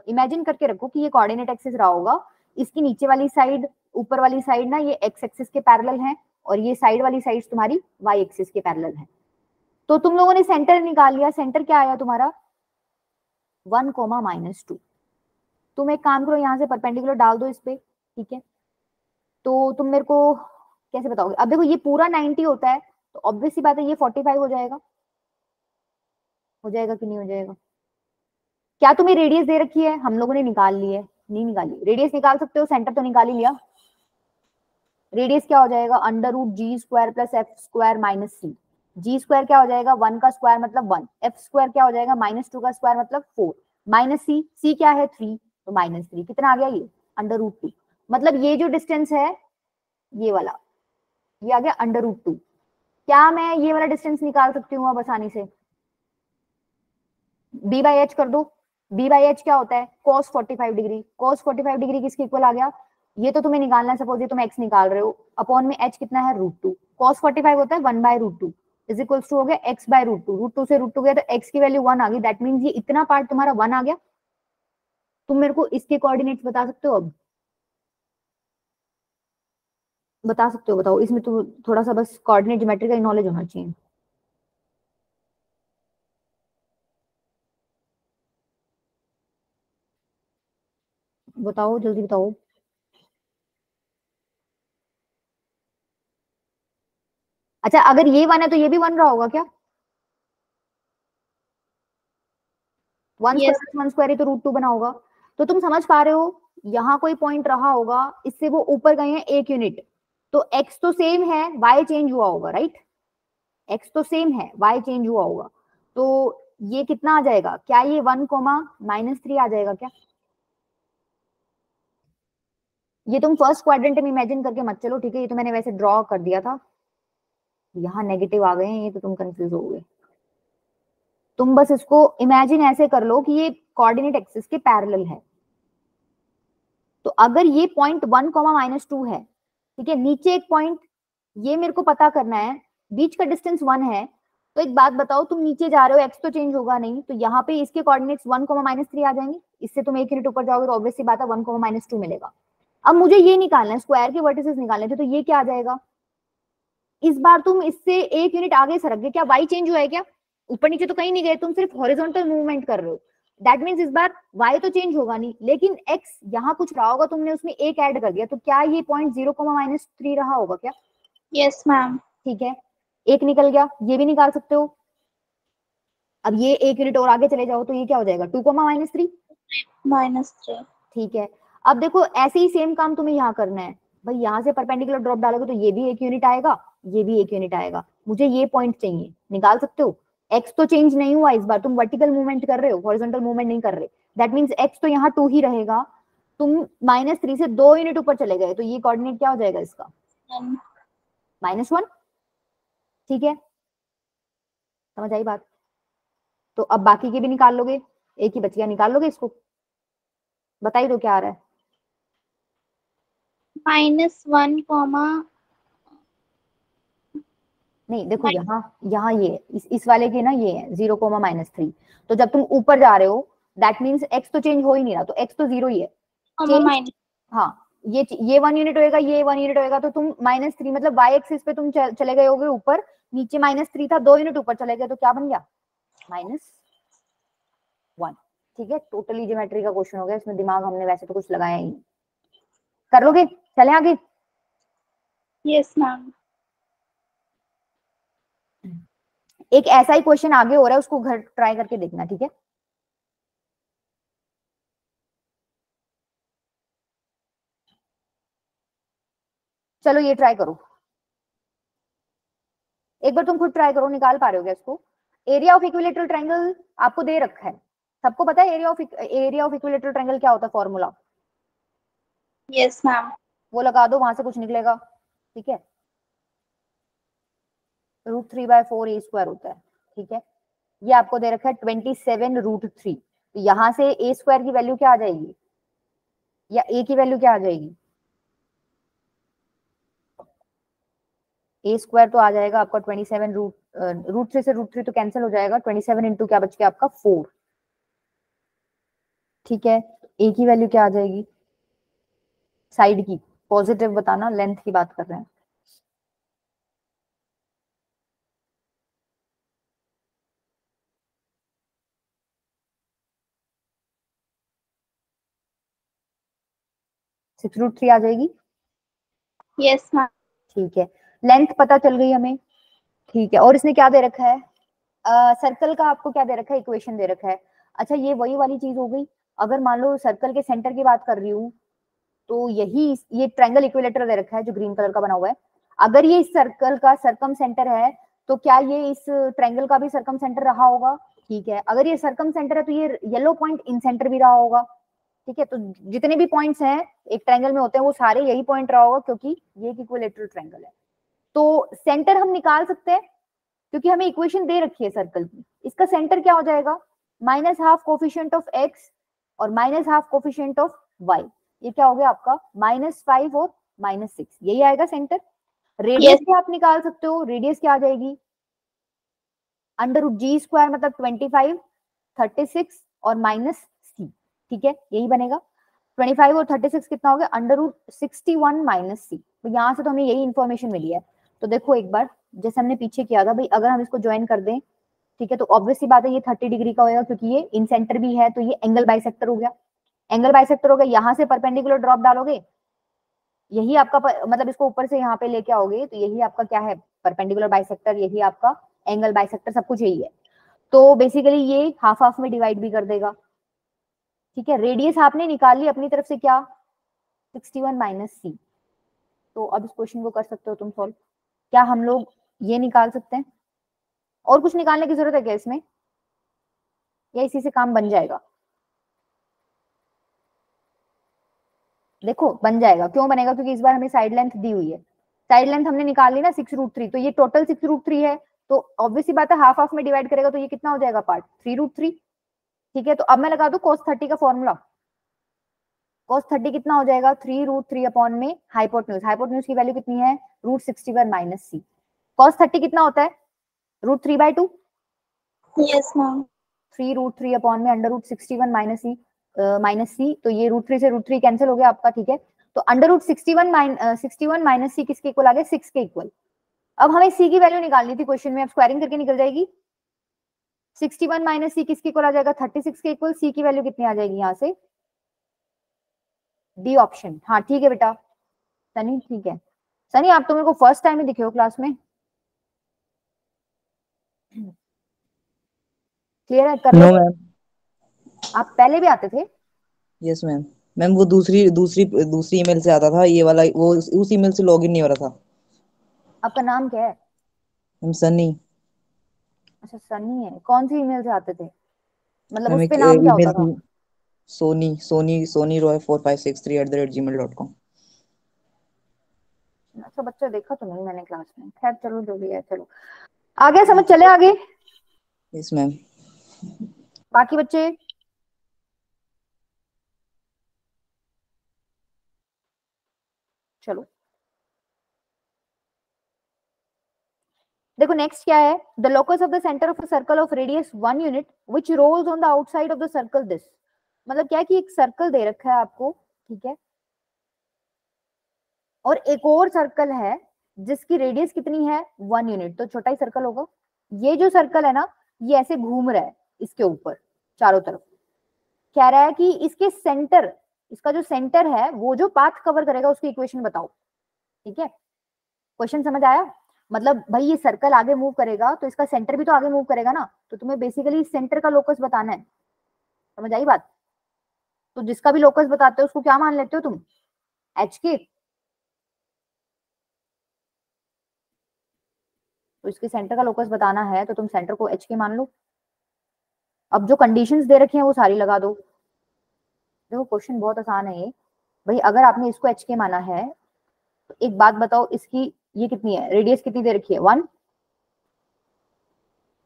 इमेजिन करके रखो कि ये कोऑर्डिनेट एक्सिस रहा होगा, इसकी नीचे वाली साइड, ऊपर वाली साइड ना ये एक्स एक्सिस के पैरेलल है, और ये साइड वाली साइड तुम्हारी वाई एक्सिस के पैरेलल है। तो तुम लोगों ने सेंटर निकाल लिया, सेंटर क्या आया तुम्हारा 1,-2। तुम एक काम करो, यहाँ से परपेंडिकुलर डाल दो इस पे। ठीक है, तो तुम मेरे को कैसे बताओगे, अब देखो ये पूरा 90 होता है तो ऑब्वियस सी बात है ये 45 हो जाएगा, हो जाएगा कि नहीं हो जाएगा। क्या तुम्हें रेडियस दे रखी है, हम लोगों ने निकाल ली है, नहीं निकाली, रेडियस निकाल सकते हो, सेंटर तो निकाल ही लिया। रेडियस क्या हो जाएगा, √g² plus f² minus c। जी स्क्वायर क्या हो जाएगा, 1 का स्क्वायर मतलब 1, f² क्या हो जाएगा, -2 का स्क्वायर मतलब 4, माइनस c क्या है 3, तो -3, कितना आ गया ये √2। मतलब ये जो डिस्टेंस है ये वाला, ये आ गया √2। क्या मैं ये वाला डिस्टेंस निकाल सकती हूँ अब आसानी से, b/h कर दो। b/h क्या होता है, cos 45 डिग्री, cos 45 डिग्री किसके इक्वल आ गया, ये तो तुम्हें निकालना है, सपोज ये तुम x निकाल रहे हो, अपॉन में h कितना है √2, cos 45 होता है 1/√2 इज इक्वल्स टू हो गया x/√2, √2 से √2 गया तो x की वैल्यू 1 आ गई, दैट मींस ये इतना पार्ट तुम्हारा 1 आ गया। तुम मेरे को इसके कोऑर्डिनेट्स बता सकते हो, अब बता सकते हो, बताओ, इसमें तो थोड़ा सा बस कोऑर्डिनेट ज्योमेट्री का नॉलेज होना चाहिए। बताओ जल्दी बताओ। अच्छा अगर ये 1 है तो ये भी 1 रहा होगा क्या, 1 Yes. स्क्वायर 1 स्क्वायर ही तो √2 बना होगा। तो तुम समझ पा रहे हो, यहाँ कोई पॉइंट रहा होगा, इससे वो ऊपर गए हैं 1 यूनिट, तो x तो सेम है, y चेंज हुआ होगा, राइट, x तो सेम है, y चेंज हुआ होगा, तो ये कितना आ जाएगा, क्या ये 1,-3 आ जाएगा क्या। ये तुम फर्स्ट क्वाड्रेंट में इमेजिन करके मत चलो, ठीक है, ये तो मैंने वैसे ड्रॉ कर दिया था, यहाँ नेगेटिव आ गए हैं ये तो तुम कंफ्यूज हो गए। तुम बस इसको इमेजिन ऐसे कर लो कि ये कोऑर्डिनेट एक्सिस के पैरेलल है। तो अगर ये पॉइंट 1,-2 है, ठीक है, नीचे एक पॉइंट, ये मेरे को पता करना है, बीच का डिस्टेंस 1 है, तो एक बात बताओ, तुम नीचे जा रहे हो, एक्स तो चेंज होगा नहीं, तो यहाँ पे इसके कोऑर्डिनेट्स 1,-3 आ जाएंगे, इससे तुम 1 यूनिट ऊपर जाओगे तो ऑब्वियसली बात है 1,-2 मिलेगा। अब मुझे ये निकालना है, स्क्वायर के वर्टिसेस निकालने थे, तो ये क्या आ जाएगा, इस बार तुम इससे 1 यूनिट आगे सरक गए, क्या वाई चेंज हुआ है क्या, ऊपर नीचे तो कहीं नहीं गए, तुम सिर्फ हॉरिजॉन्टल मूवमेंट कर रहे हो, दैट मींस इस बार y तो चेंज होगा नहीं, लेकिन x यहाँ कुछ रहा होगा, तुमने उसमें एक ऐड कर दिया, तो क्या ये पॉइंट 0,-3 रहा होगा क्या। Yes, ma'am. ठीक है, एक निकल गया, ये भी निकाल सकते हो। अब ये 1 यूनिट और आगे चले जाओ तो ये क्या हो जाएगा 2,-3। -3. ठीक है, अब देखो ऐसे ही सेम काम तुम्हें यहाँ करना है, भाई यहाँ से परपेंडिकुलर ड्रॉप डालोगे तो ये भी 1 यूनिट आएगा, ये भी 1 यूनिट आएगा, मुझे ये पॉइंट चाहिए, निकाल सकते हो। एक्स तो चेंज नहीं हुआ, इस बार तुम वर्टिकल मूवमेंट कर रहे हो, हॉरिजॉन्टल मूवमेंट नहीं कर रहे, दैट मींस एक्स तो यहाँ 2 ही रहेगा, तुम -3 से 2 यूनिट ऊपर चले गए, तो ये कोऑर्डिनेट क्या हो जाएगा इसका, 1। ठीक है, समझ आई बात। तो अब बाकी के भी निकाल लोगे, एक ही बच गया, निकाल लोगे इसको, बताइए तो क्या आ रहा है। -1, नहीं देखो, यहाँ यहाँ ये इस वाले के ना ये है 0, -3। तो जब तुम ऊपर जा रहे हो दैट मीन्स एक्स तो चेंज हो ही नहीं रहा, तो एक्स तो 0 ही है। चेंज, हाँ, ये 1 यूनिट होएगा, ये 1 यूनिट होएगा, तो तुम -3 मतलब वाई एक्सिस पे तुम चले गए होगे ऊपर, नीचे -3 था, 2 यूनिट ऊपर चले गए, तो क्या बन गया -1। ठीक है, टोटली ज्योमेट्री का क्वेश्चन हो गया, इसमें दिमाग हमने वैसे तो कुछ लगाया ही नहीं। कर लोगे? चले आगे। Yes ma'am. एक ऐसा ही क्वेश्चन आगे हो रहा है, उसको घर ट्राई करके देखना, ठीक है। चलो ये ट्राई करो, एक बार तुम खुद ट्राई करो, निकाल पा रहे हो क्या इसको? एरिया ऑफ इक्विलेटरल ट्रायंगल आपको दे रखा है, सबको पता है एरिया ऑफ इक्विलेटरल ट्रायंगल क्या होता है, फॉर्मूला? Yes ma'am. वो लगा दो, वहां से कुछ निकलेगा, ठीक है। √3/4 a² होता है, ठीक है। ये आपको दे रखा है 27√3, तो यहाँ से a² की वैल्यू क्या आ जाएगी, या a की वैल्यू क्या आ जाएगी? a² तो आ जाएगा आपका 27 √3 से √3 तो कैंसिल हो जाएगा, 27 इंटू क्या बच गया आपका 4, ठीक है। a की वैल्यू क्या आ जाएगी, साइड की पॉजिटिव बताना, लेंथ की बात कर रहे हैं। (6√3 आ जाएगी? Yes ma'am. ठीक है, लेंथ पता चल गई हमें, ठीक है। और इसने क्या दे रखा है, सर्कल का आपको क्या दे रखा है, इक्वेशन दे रखा है। अच्छा, ये वही वाली चीज हो गई, अगर मान लो सर्कल के सेंटर की बात कर रही हूँ, तो यही ये ट्रायंगल इक्विलेटर दे रखा है जो ग्रीन कलर का बना हुआ है, अगर ये इस सर्कल का सरकम सेंटर है, तो क्या ये इस ट्रायंगल का भी सरकम सेंटर रहा होगा? ठीक है, अगर ये सरकम सेंटर है तो ये येलो पॉइंट इन सेंटर भी रहा होगा, ठीक है। तो जितने भी पॉइंट्स हैं एक ट्रायंगल में होते हैं वो सारे यही पॉइंट रहा होगा, क्योंकि ये एक इक्विलेटरल ट्रायंगल है। तो सेंटर हम निकाल सकते हैं, क्योंकि हमें इक्वेशन दे रखी है सर्कल की। इसका सेंटर क्या हो जाएगा, -½ कोफिशिएंट ऑफ एक्स और -½ कोफिशिएंट ऑफ वाई, ये क्या हो गया आपका -5 और -6, यही आएगा सेंटर। Radius yes. भी आप निकाल सकते हो, रेडियस क्या आ जाएगी, √g² मतलब 25, 36 और -c, ठीक है, यही बनेगा। 25 और 36 कितना हो गया, √61 - c। तो यहाँ से तो हमें यही इंफॉर्मेशन मिली है। तो देखो एक बार, जैसे हमने पीछे किया था भाई, अगर हम इसको ज्वाइन कर दें, ठीक है, तो ऑब्वियस सी बात है ये 30 डिग्री का होगा, क्योंकि ये इन सेंटर भी है, तो ये एंगल बाइसेक्टर हो गया। एंगल बाइसेक्टर हो गया, यहाँ से परपेंडिकुलर ड्रॉप डालोगे, यही आपका मतलब इसको ऊपर से यहाँ पे लेके आओगे, तो यही आपका क्या है, परपेंडिकुलर बाइसेक्टर, यही आपका एंगल बाइसेक्टर, सब कुछ यही है। तो बेसिकली ये हाफ हाफ में डिवाइड भी कर देगा, ठीक है। रेडियस आपने निकाल ली अपनी तरफ से, क्या 61 - c। तो अब इस क्वेश्चन को कर सकते हो तुम सॉल्व, क्या हम लोग ये निकाल सकते हैं, और कुछ निकालने की जरूरत है क्या इसमें, या इसी से काम बन जाएगा? देखो बन जाएगा, क्यों बनेगा, क्योंकि इस बार हमें साइड लेंथ दी हुई है, साइड लेंथ हमने निकाल ली ना 6√3, तो ये टोटल 6√3 है, तो ऑब्वियस सी बात है हाफ हाफ में डिवाइड करेगा, तो ये कितना हो जाएगा पार्ट, 3√3, ठीक है। तो अब मैं लगा दूं cos 30 का फॉर्मूला, cos 30 कितना हो जाएगा, 3√3 अपॉन में हाइपोटेन्यूज, हाइपोटेन्यूज की वैल्यू कितनी है, √61 - c। cos 30 कितना होता है, √3/2, यस मैम। 3√3 अपॉन में √61 - c, तो ये √3 से √3 कैंसिल हो गया आपका, ठीक है। तो √61 - c किसके इक्वल आ गया, 6 के इक्वल। अब हमें c की वैल्यू निकालनी थी क्वेश्चन में, अब स्क्वायरिंग करके निकल जाएगी। 61 - c किसके इक्वल आ जाएगा, 36 के इक्वल। c की वैल्यू कितनी आ जाएगी यहाँ से, डी ऑप्शन, हाँ ठीक है बेटा सनी, ठीक है। सनी आप तो मेरे को फर्स्ट टाइम ही दिखे हो क्लास में, क्लियर है, कर नो लोगे? मैम। आप पहले भी आते थे? Yes ma'am. मैम वो दूसरी दूसरी दूसरी ईमेल से आता था, ये वाला वो उस ईमेल से लॉगिन नहीं हो रहा था। आपका नाम क्या है? मैम सनी। अच्छा सनी है, कौन सी ईमेल से आते थे, मतलब मैम उस एक पे नाम क्या ईमेल होता थी, था? सोनी रॉय 4563 @gmail.com। अच्छा बच्चा देखा तो नहीं मैंने क्लास में, खैर चलो जो भी है, चलो आगे समझ, चले आगे। Yes ma'am. बाकी बच्चे, चलो देखो नेक्स्ट क्या है, the locus of the centre of a circle of radius 1 unit which rolls on the outside of the circle this. मतलब क्या है कि एक सर्कल दे रखा है आपको, ठीक है, और एक और सर्कल है जिसकी रेडियस कितनी है 1 यूनिट, तो छोटा ही सर्कल होगा। ये जो सर्कल है ना ये ऐसे घूम रहा है इसके ऊपर चारों तरफ। कह रहा है कि इसके सेंटर, इसका जो सेंटर है वो जो पाथ कवर करेगा उसकी इक्वेशन बताओ। ठीक है, क्वेश्चन समझ आया? मतलब भाई ये सर्कल आगे मूव करेगा तो इसका सेंटर भी तो आगे मूव करेगा ना, तो तुम्हें बेसिकली सेंटर का लोकस बताना है। समझ आई बात? तो जिसका भी लोकस बताते हो उसको क्या मान लेते हो तुम, एच के। तो इसके सेंटर का लोकस बताना है तो तुम सेंटर को एच के मान लो। अब जो कंडीशंस दे रखी हैं वो सारी लगा दो। देखो क्वेश्चन बहुत आसान है ये भाई। अगर आपने इसको एच के माना है तो एक बात बताओ, इसकी ये कितनी है, रेडियस कितनी दे रखी है, 1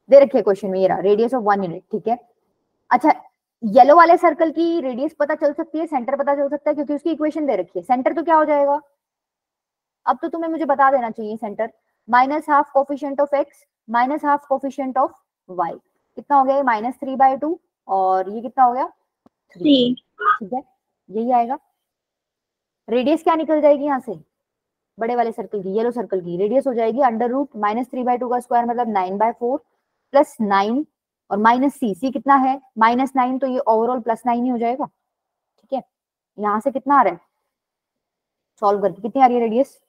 दे रखी है क्वेश्चन में, ये रहा रेडियस ऑफ 1 यूनिट। ठीक है, अच्छा येलो वाले सर्कल की रेडियस पता चल सकती है, सेंटर पता चल सकता है क्योंकि उसकी इक्वेशन दे रखी है। सेंटर तो क्या हो जाएगा, अब तो तुम्हें मुझे बता देना चाहिए centre, minus half coefficient of x minus half coefficient of y. कितना हो गया ये, -3/2, और ये कितना हो गया 3। 3। ठीक है, यही आएगा। रेडियस क्या निकल जाएगी यहाँ से, बड़े वाले सर्कल की, येलो सर्कल की रेडियस हो जाएगी √, -3/2 का स्क्वायर मतलब 9/4 प्लस 9 और माइनस सी कितना है -9, तो ये ओवरऑल +9 ही हो जाएगा। ठीक है, यहाँ से कितना आ रहा है सॉल्व करके, कितनी आ रही है रेडियस,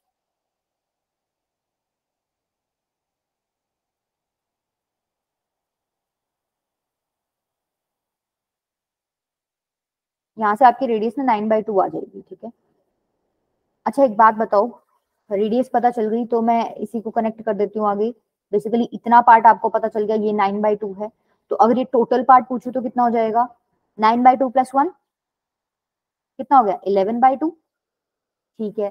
यहाँ से आपकी रेडियस ना 9/2 आ जाएगी। ठीक है, अच्छा एक बात बताओ, रेडियस पता चल गई तो मैं इसी को कनेक्ट कर देती हूँ आगे। बेसिकली इतना पार्ट आपको पता चल गया, ये 9/2 है, तो अगर ये टोटल पार्ट पूछू तो कितना हो जाएगा, 9/2 + 1 कितना हो गया 11/2। ठीक है,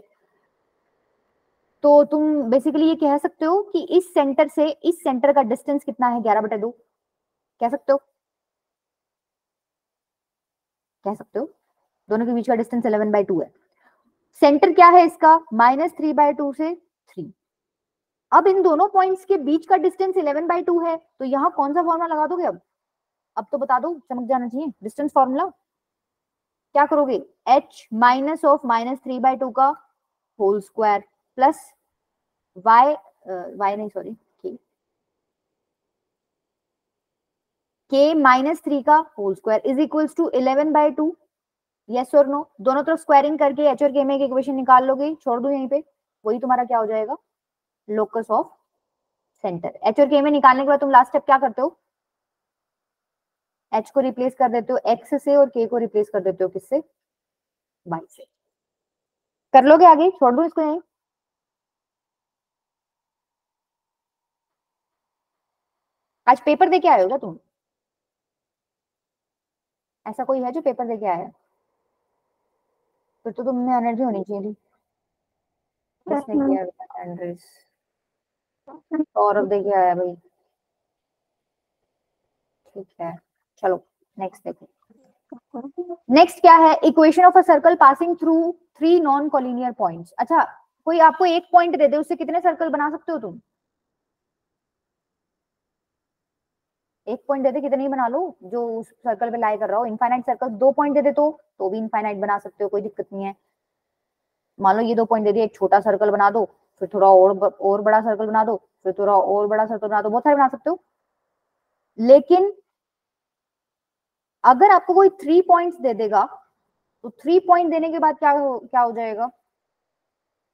तो तुम बेसिकली ये कह सकते हो कि इस सेंटर से इस सेंटर का डिस्टेंस कितना है, 11/2 कह सकते हो, कह सकते हो। दोनों के बीच का डिस्टेंस 11/2 है। सेंटर क्या है इसका, -3/2 से 3। अब इन दोनों पॉइंट्स के बीच का डिस्टेंस 11/2 है, तो यहाँ कौन सा फॉर्मूला लगा दोगे अब तो बता दो, चमक जाना चाहिए। डिस्टेंस फॉर्मूला क्या करोगे, h माइनस ऑफ -3/2 का whole square plus y, y नहीं सॉरी k -3 का whole square is equals to 11/2। Yes और नो, दोनों तरफ स्क्वायरिंग करके h और k में एक इक्वेशन निकाल लोगे, छोड़ दो यहीं पे, वही तुम्हारा क्या हो जाएगा, लोकस ऑफ सेंटर। h और k में निकालने के बाद तुम लास्ट स्टेप क्या करते हो, h को रिप्लेस कर देते हो x से और k को रिप्लेस कर देते हो किससे, y से। कर लोगे आगे, छोड़ दो इसको यहीं। आज पेपर दे के आए हो क्या तुम, ऐसा कोई है जो पेपर दे के आया है, फिर तो तुम में एनर्जी होनी चाहिए थी। किसने किया, एंड्रेस, सौरभ दे के आया भाई। ठीक है, चलो नेक्स्ट देखो। नेक्स्ट क्या है, equation of a circle passing through 3 non collinear points. अच्छा कोई आपको एक पॉइंट दे दे, उससे कितने सर्कल बना सकते हो तुम, एक पॉइंट दे दे कितने ही बना लो जो उस सर्कल पे लाई कर रहा हो। इनफाइनाइट सर्कल 2 पॉइंट दे दे तो भी इनफाइनाइट बना सकते हो, कोई दिक्कत नहीं है। मान लो ये 2 पॉइंट दे दिए, एक छोटा सर्कल बना दो, फिर थोड़ा और बड़ा सर्कल बना दो, फिर थोड़ा और बड़ा सर्कल बना दो, बहुत सारे बना सकते हो। लेकिन अगर आपको कोई 3 पॉइंट्स दे देगा तो 3 पॉइंट देने के बाद क्या हो जाएगा,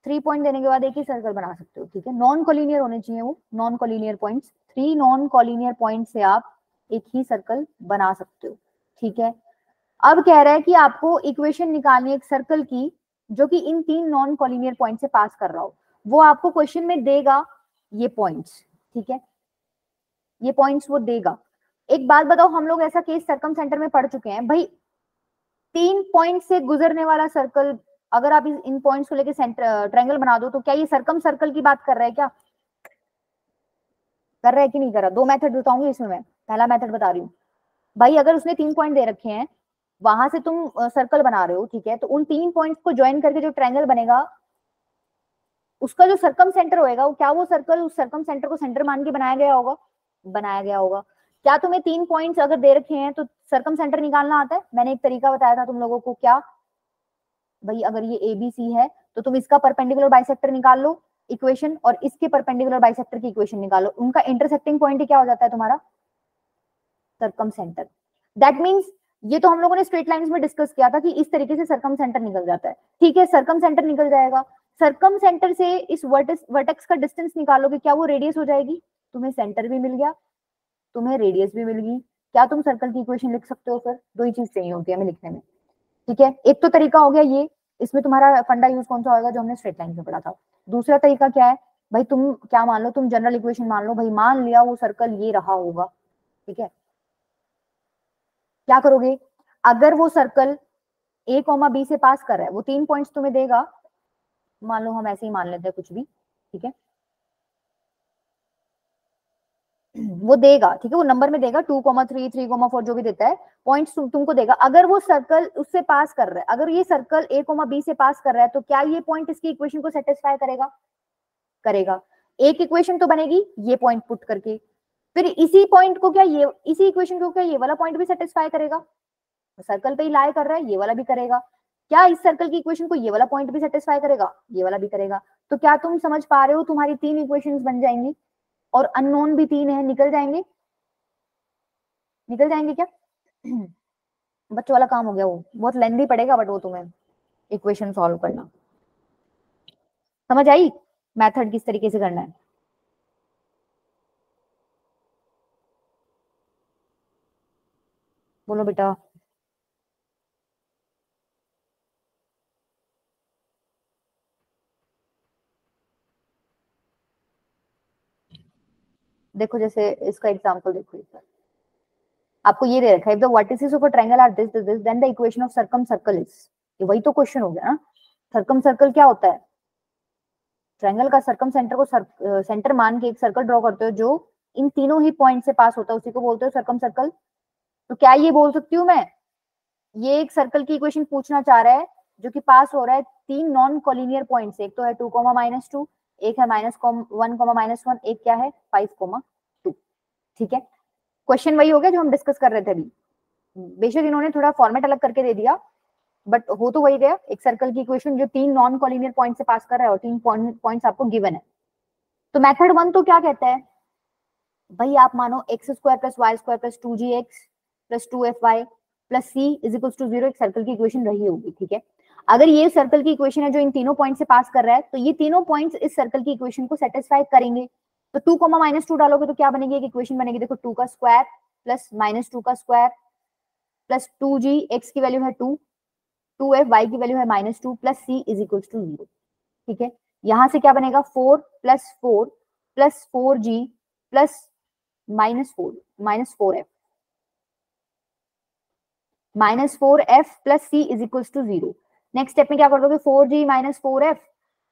3 पॉइंट देने के बाद एक ही सर्कल बना सकते हो। ठीक है, नॉन कोलिनियर होने चाहिए वो, non collinear points, 3 non collinear point से आप एक ही सर्कल बना सकते हो। ठीक है, अब कह रहा है कि आपको इक्वेशन निकालनी है एक सर्कल की जो कि इन 3 नॉन कोलिनियर पॉइंट से पास कर रहा हो, वो आपको क्वेश्चन में देगा ये पॉइंट्स। ठीक है, ये पॉइंट्स वो देगा। एक बात बताओ, हम लोग ऐसा केस सर्कम सेंटर में पढ़ चुके हैं भाई, 3 पॉइंट से गुजरने वाला सर्कल, अगर आप इन पॉइंट्स को लेके सेंटर ट्रायंगल बना दो तो क्या ये सर्कम सर्कल की बात कर रहा है, क्या कर रहा है कि नहीं कर रहा। 2 मेथड बताऊंगी इसमें, मैं पहला मेथड बता रही हूँ भाई। अगर उसने 3 पॉइंट दे रखे हैं, वहां से तुम सर्कल बना रहे हो, ठीक है, तो उन 3 पॉइंट्स को ज्वाइन करके जो ट्रायंगल बनेगा उसका जो सर्कम सेंटर होएगा वो क्या, वो सर्कल उस सर्कम सेंटर को सेंटर मान के बनाया गया होगा, बनाया गया होगा। क्या तुम्हें 3 पॉइंट्स अगर दे रखे हैं तो सर्कम सेंटर निकालना आता है? मैंने एक तरीका बताया था तुम लोगों को, क्या भाई, अगर ये ABC है तो तुम इसका परपेंडिकुलर बाइसेक्टर निकाल लो इक्वेशन, और इसके परपेंडिकुलर बाइसेक्टर की इक्वेशन निकालो, उनका इंटरसेक्टिंग पॉइंट क्या हो जाता है तुम्हारा, सर्कम सेंटर। दैट मीन्स ये तो हम लोगों ने स्ट्रेट लाइंस में डिस्कस किया था कि इस तरीके से सर्कम सेंटर निकल जाता है, ठीक है, सर्कम सेंटर निकल जाएगा। सर्कम सेंटर से इस वर्टेक्स का डिस्टेंस निकालोगे, क्या वो रेडियस हो जाएगी? तुम्हें सेंटर भी मिल गया, तुम्हें रेडियस भी मिल गई, क्या तुम सर्कल की इक्वेशन लिख सकते हो? फिर दो ही चीज चाहिए होती है हमें लिखने में, ठीक है। एक तो तरीका हो गया ये, इसमें तुम्हारा फंडा यूज कौन सा होगा, जो हमने स्ट्रेट लाइन में पढ़ा था। दूसरा तरीका क्या है भाई, तुम क्या मान लो, तुम जनरल इक्वेशन मान लो भाई, मान लिया वो सर्कल ये रहा होगा, ठीक है। क्या करोगे, अगर वो सर्कल A, B से पास कर रहा है, वो 3 पॉइंट्स तुम्हें देगा, मान लो हम ऐसे ही मान लेते हैं कुछ भी, ठीक है, वो देगा, ठीक है, वो नंबर में देगा 2,3, 3,4 जो भी देता है पॉइंट्स तुमको देगा। अगर वो सर्कल उससे पास कर रहा है, अगर ये सर्कल A, B से पास कर रहा है, तो क्या ये पॉइंट इसकी इक्वेशन को सेटिस्फाई करेगा? करेगा। एक इक्वेशन तो बनेगी ये पॉइंट पुट करके, फिर इसी पॉइंट को क्या, ये इसी इक्वेशन को क्या ये वाला पॉइंट भी सेटिस्फाई करेगा? सर्कल पे ही लाई कर रहा है, ये वाला भी करेगा। क्या इस सर्कल की इक्वेशन को ये वाला पॉइंट भी सेटिस्फाई करेगा? ये वाला भी करेगा। तो क्या तुम समझ पा रहे हो, तुम्हारी 3 इक्वेशंस बन जाएंगी, और अननोन भी 3 है, निकल जाएंगे, निकल जाएंगे क्या? बच्चों वाला काम हो गया, वो बहुत लेंथी पड़ेगा, बट वो तुम्हें इक्वेशन सॉल्व करना समझ आई, मेथड किस तरीके से करना है। बोलो बेटा। देखो जैसे इसका एग्जांपल देखो, इस आपको ये दे रखा है, if the vertices of a triangle are this this then the equation of circumcircle is, ये वही तो क्वेश्चन हो गया ना। सर्कम सर्कल क्या होता है, ट्रायंगल का सर्कम सेंटर को सेंटर मान के एक सर्कल ड्रॉ करते हो जो इन तीनों ही पॉइंट से पास होता है, उसी को बोलते हो सर्कम सर्कल। तो क्या ये बोल सकती हूँ मैं, ये एक सर्कल की इक्वेशन पूछना चाह रहा है जो कि पास हो रहा है 3 नॉन कोलिनियर पॉइंट से, एक तो है 2,-2, एक है -1,-1, एक क्या है 5,2, ठीक है। क्वेश्चन वही हो गया जो हम डिस्कस कर रहे थे अभी, बेशक इन्होंने थोड़ा फॉर्मेट अलग करके दे दिया, बट हो तो वही गया, एक सर्कल की इक्वेशन जो 3 नॉन कोलिनियर पॉइंट से पास कर रहा है और 3 पॉइंट्स आपको गिवन है। तो मेथड 1 तो क्या कहता है भाई, आप मानो x² + y² + 2gx + 2fy + c = 0 एक सर्कल की इक्वेशन रही होगी, ठीक है। अगर ये सर्कल की इक्वेशन है जो इन तीनों पॉइंट से पास कर रहा है, तो ये तीनों पॉइंट्स इस सर्कल की इक्वेशन को सेटिस्फाई करेंगे। तो 2, -2 डालोगे तो क्या बनेगी, एक इक्वेशन बनेगी, देखो 2 का स्क्वायर प्लस -2 का स्क्वायर प्लस 2g, x की वैल्यू है 2, 2f, y की वैल्यू है -2 प्लस c = 0, ठीक है। यहां से क्या बनेगा, 4 + 4 + 4g plus -4 -4f plus c = 0। Next step में क्या कर दोगे, 4g - 4f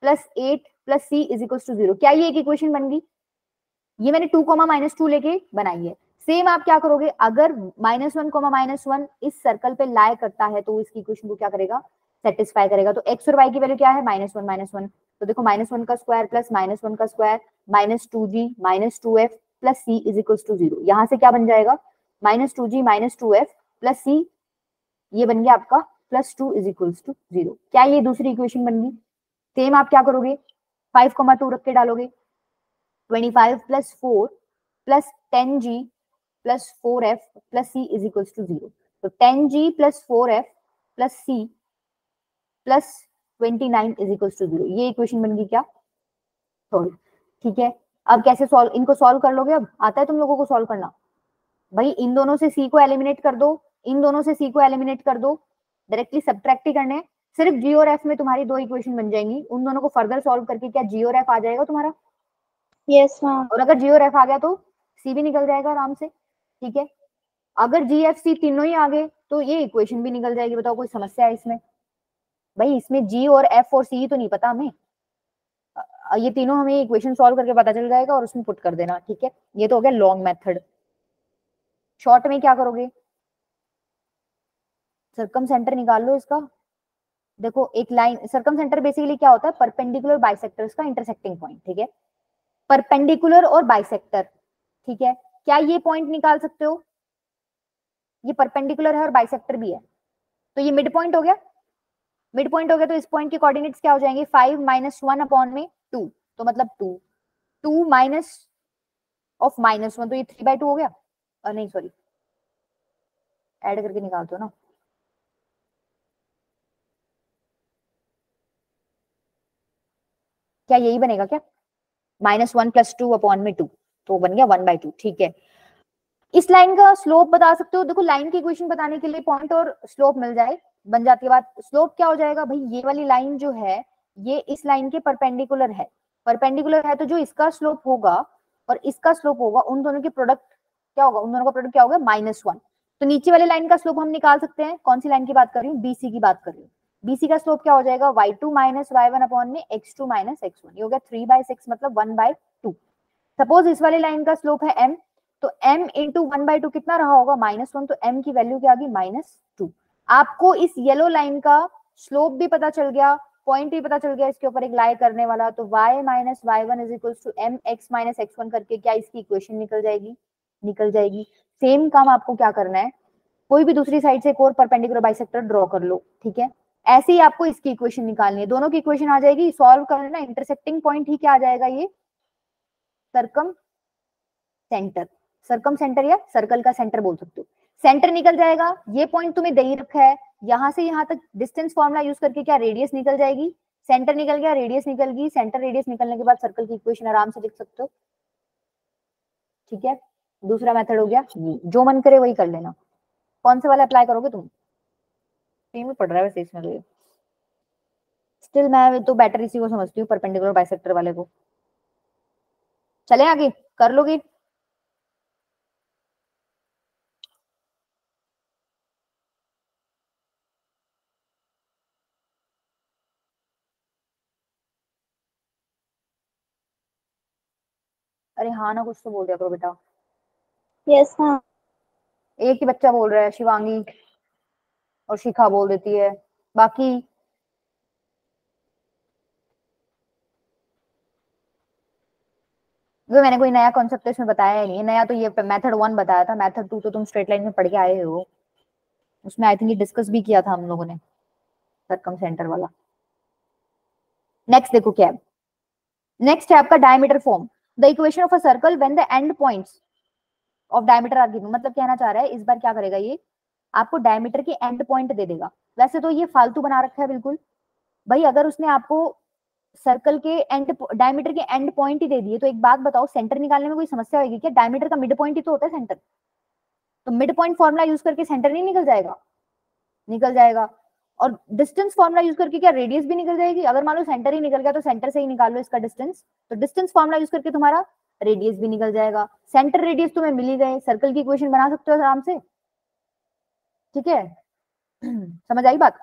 plus 8 plus c = 0। क्या ये एक इक्वेशन बन गई? ये मैंने 2, -2 लेके बनाई है। सेम आप क्या करोगे, अगर -1, -1 इस सर्कल पे लाई करता है तो इसकी इक्वेशन को क्या करेगा, सेटिस्फाई करेगा। तो x और y की वैल्यू क्या है, -1 -1, तो देखो -1 का स्क्वायर प्लस -1 का square -2g -2f plus c = 0। यहाँ से क्या बन जाएगा, -2g -2f प्लस c, ये बन गया आपका +2 = 0। क्या ये दूसरी इक्वेशन बन गई? सेम आप क्या करोगे, 5,2 रख के डालोगे, 25 + 4 + 10g + 4f + c = 0। तो 10g + 4f + c + 29 = 0, ये इक्वेशन बन गई क्या, सॉल्व, ठीक है। अब कैसे सॉल्व, इनको सॉल्व कर लोगे, अब आता है तुम लोगों को सॉल्व करना। भाई इन दोनों से c को एलिमिनेट कर दो, इन दोनों से c को एलिमिनेट कर दो, डायरेक्टली सब्ट्रैक्ट ही करने हैं। सिर्फ g और f में तुम्हारी 2 इक्वेशन बन जाएंगी, उन दोनों को फर्दर सॉल्व करके क्या g और f आ जाएगा तुम्हारा, Yes, ma'am. और अगर g और f आ गया तो c भी निकल जाएगा आराम से, ठीक है। अगर g f c तीनों ही आ गए तो ये इक्वेशन भी निकल जाएगी। बताओ कोई समस्या है इसमें? भाई इसमें g और f और c तो नहीं पता हमें, ये तीनों हमें इक्वेशन सॉल्व करके पता चल जाएगा और उसमें पुट कर देना, ठीक है। ये तो हो गया लॉन्ग मेथड। शॉर्ट में क्या करोगे, सर्कम सेंटर निकाल लो इसका, देखो एक लाइन, सर्कम सेंटर बेसिकली क्या होता है, परपेंडिकुलर बाइसेक्टर्स का इंटरसेक्टिंग पॉइंट, ठीक है, परपेंडिकुलर और बाइसेक्टर, ठीक है। क्या ये पॉइंट निकाल सकते हो, ये परपेंडिकुलर है और बाइसेक्टर भी है, तो ये मिड पॉइंट हो गया, मिड पॉइंट हो गया, तो इस पॉइंट के कोऑर्डिनेट्स क्या हो जाएंगे, 5 - 1 अपॉन में 2, तो मतलब 2, 2 माइनस ऑफ -1, तो ये 3/2 हो गया, और नहीं सॉरी ऐड करके निकालते हो ना, क्या यही बनेगा क्या, -1 + 2 अपॉन में 2, तो बन गया 1/2, ठीक है। इस लाइन का स्लोप बता सकते हो, देखो लाइन की इक्वेशन बताने के लिए पॉइंट और स्लोप मिल जाए, बन जाती है बात। स्लोप क्या हो जाएगा भाई, ये वाली लाइन जो है ये इस लाइन के परपेंडिकुलर है, परपेंडिकुलर है, तो जो इसका स्लोप होगा और इसका स्लोप होगा, उन दोनों के प्रोडक्ट क्या होगा, उन दोनों का प्रोडक्ट क्या होगा, -1। तो नीचे वाली लाइन का स्लोप हम निकाल सकते हैं, कौन सी लाइन की बात कर रही हूँ, बीसी की बात कर रही हूँ। बीसी का स्लोप क्या हो जाएगा, y2 - y1 अपॉन में x2 - x1, ये हो गया 3/6 मतलब 1/2। सपोज इस वाली लाइन का स्लोप है m, तो m इंटू 1/2 कितना रहा होगा, -1, तो m की वैल्यू क्या आ गई, -2। आपको इस येलो लाइन का स्लोप भी पता चल गया, पॉइंट भी पता चल गया, इसके ऊपर एक लाई करने वाला, तो y - y1 = mx - x1 करके क्या इसकी इक्वेशन निकल जाएगी, निकल जाएगी। सेम काम आपको क्या करना है, कोई भी दूसरी साइड से एक और परपेंडिकुलर बाइसेक्टर ड्रॉ कर लो, ठीक है। ऐसे ही आपको इसकी इक्वेशन निकालनी है, दोनों की इक्वेशन आ जाएगी, सॉल्व करना, इंटरसेक्टिंग पॉइंट ही क्या आ जाएगा, ये सर्कम सेंटर, सर्कम सेंटर या सर्कल का सेंटर बोल सकते हो, सेंटर निकल जाएगा। ये पॉइंट तुम्हें दे ही रखा है, यहां से यहां तक डिस्टेंस फॉर्मूला यूज करके क्या रेडियस निकल जाएगी, सेंटर निकल गया, रेडियस निकल गई, सेंटर रेडियस निकलने के बाद सर्कल की इक्वेशन आराम से लिख सकते हो, ठीक है। दूसरा मेथड हो गया, जो मन करे वही कर लेना। कौन से वाला अप्लाई करोगे तुम, सेम ही पढ़ रहा है वैसे इसमें, तो स्टिल मैं तो बेटर इसी को समझती हूँ, परपेंडिकुलर बाइसेक्टर वाले को। चले आगे, कर लोगे, अरे हाँ ना, कुछ तो बोल दिया करो बेटा। Yes ma'am. एक ही बच्चा बोल रहा है, शिवांगी और शिखा बोल देती है, बाकी वो मैंने कोई नया कॉन्सेप्ट इसमें बताया ही नहीं है, नया तो ये मेथड 1 बताया था, मेथड 2 तो तुम स्ट्रेट लाइन में पढ़ के आए हो, उसमें आई थिंक ये डिस्कस भी किया था हम लोगों ने, सर्कम सेंटर वाला। नेक्स्ट देखो क्या है, नेक्स्ट है आपका diameter form, the equation of a circle when the end points of diameter are given, मतलब कहना चाह रहा है इस बार क्या करेगा ये, आपको डायमीटर के एंड पॉइंट दे देगा। वैसे तो ये फालतू बना रखा है बिल्कुल भाई, अगर उसने आपको सर्कल के एंड डायमीटर के एंड पॉइंट ही दे दिए, तो एक बात बताओ, सेंटर निकालने में कोई समस्या होगी क्या, डायमीटर का मिड पॉइंट ही तो होता है सेंटर, तो मिड पॉइंट फॉर्मुला यूज करके सेंटर नहीं निकल जाएगा, निकल जाएगा। और डिस्टेंस फॉर्मुला यूज करके क्या रेडियस भी निकल जाएगी, अगर मान लो सेंटर ही निकल गया तो सेंटर से ही निकाल लो इसका डिस्टेंस, तो डिस्टेंस फॉर्मुला यूज करके तुम्हारा रेडियस भी निकल जाएगा, सेंटर रेडियस तुम्हें मिल ही गए, सर्कल की इक्वेशन बना सकते हो आराम से, ठीक है। समझ आई बात।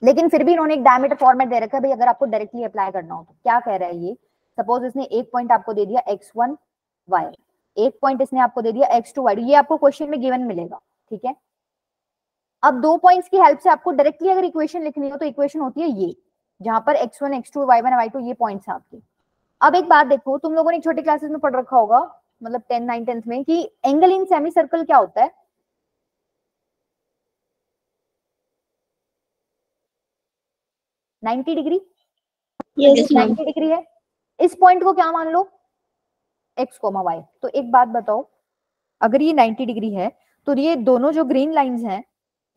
लेकिन फिर भी इन्होंने एक डायमीटर फॉर्मेट दे रखा है भाई, अगर आपको डायरेक्टली अप्लाई करना हो तो क्या कह रहा है ये, सपोज इसने एक पॉइंट आपको दे दिया x1 y, एक पॉइंट इसने आपको दे दिया x2 y, ये आपको क्वेश्चन में गिवन मिलेगा, ठीक है। अब दो पॉइंट्स की हेल्प से आपको डायरेक्टली अगर इक्वेशन लिखनी हो तो इक्वेशन होती है ये, जहां पर x1 x2 y1 y2 ये पॉइंट्स हैं आपके। अब एक बात देखो, तुम लोगों ने छोटे क्लासेस में पढ़ रखा होगा, मतलब 10 9 10th में, कि एंगल इन सेमी सर्कल क्या होता है, ninety degree, yes ma'am. 90 degree है, इस पॉइंट को क्या मान लो, x, y। तो एक बात बताओ, अगर ये 90 डिग्री है तो ये दोनों जो ग्रीन लाइंस हैं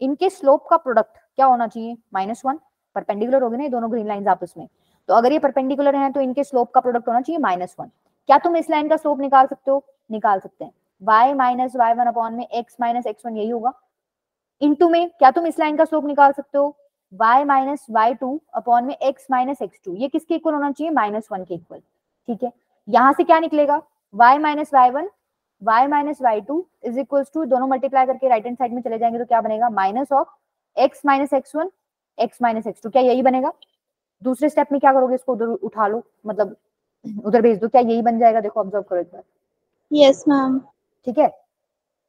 इनके स्लोप का प्रोडक्ट क्या होना चाहिए, -1, परपेंडिकुलर हो गए ना ये दोनों ग्रीन लाइंस आपस में, तो अगर ये परपेंडिकुलर हैं तो इनके स्लोप का प्रोडक्ट होना चाहिए -1। क्या तुम इस लाइन का स्लोप निकाल सकते हो, निकाल सकते हैं, y - y1 अपॉन में x - x1 यही होगा। इनटू में क्या तुम इस लाइन का स्लोप निकाल सकते हो, y - y2 अपॉन में x - x2, ये किसके इक्वल होना चाहिए, -1 के इक्वल, ठीक है। यहां से क्या निकलेगा, y - y1 y - y2 is equals to, दोनों मल्टीप्लाई करके राइट हैंड साइड में चले जाएंगे तो क्या बनेगा, minus of x - x1 x - x2, क्या यही बनेगा। दूसरे स्टेप में क्या करोगे, इसको उधर उठा लो, मतलब उधर भेज दो, क्या यही बन जाएगा, देखो ऑब्जर्व करो एक बार, यस मैम। ठीक है।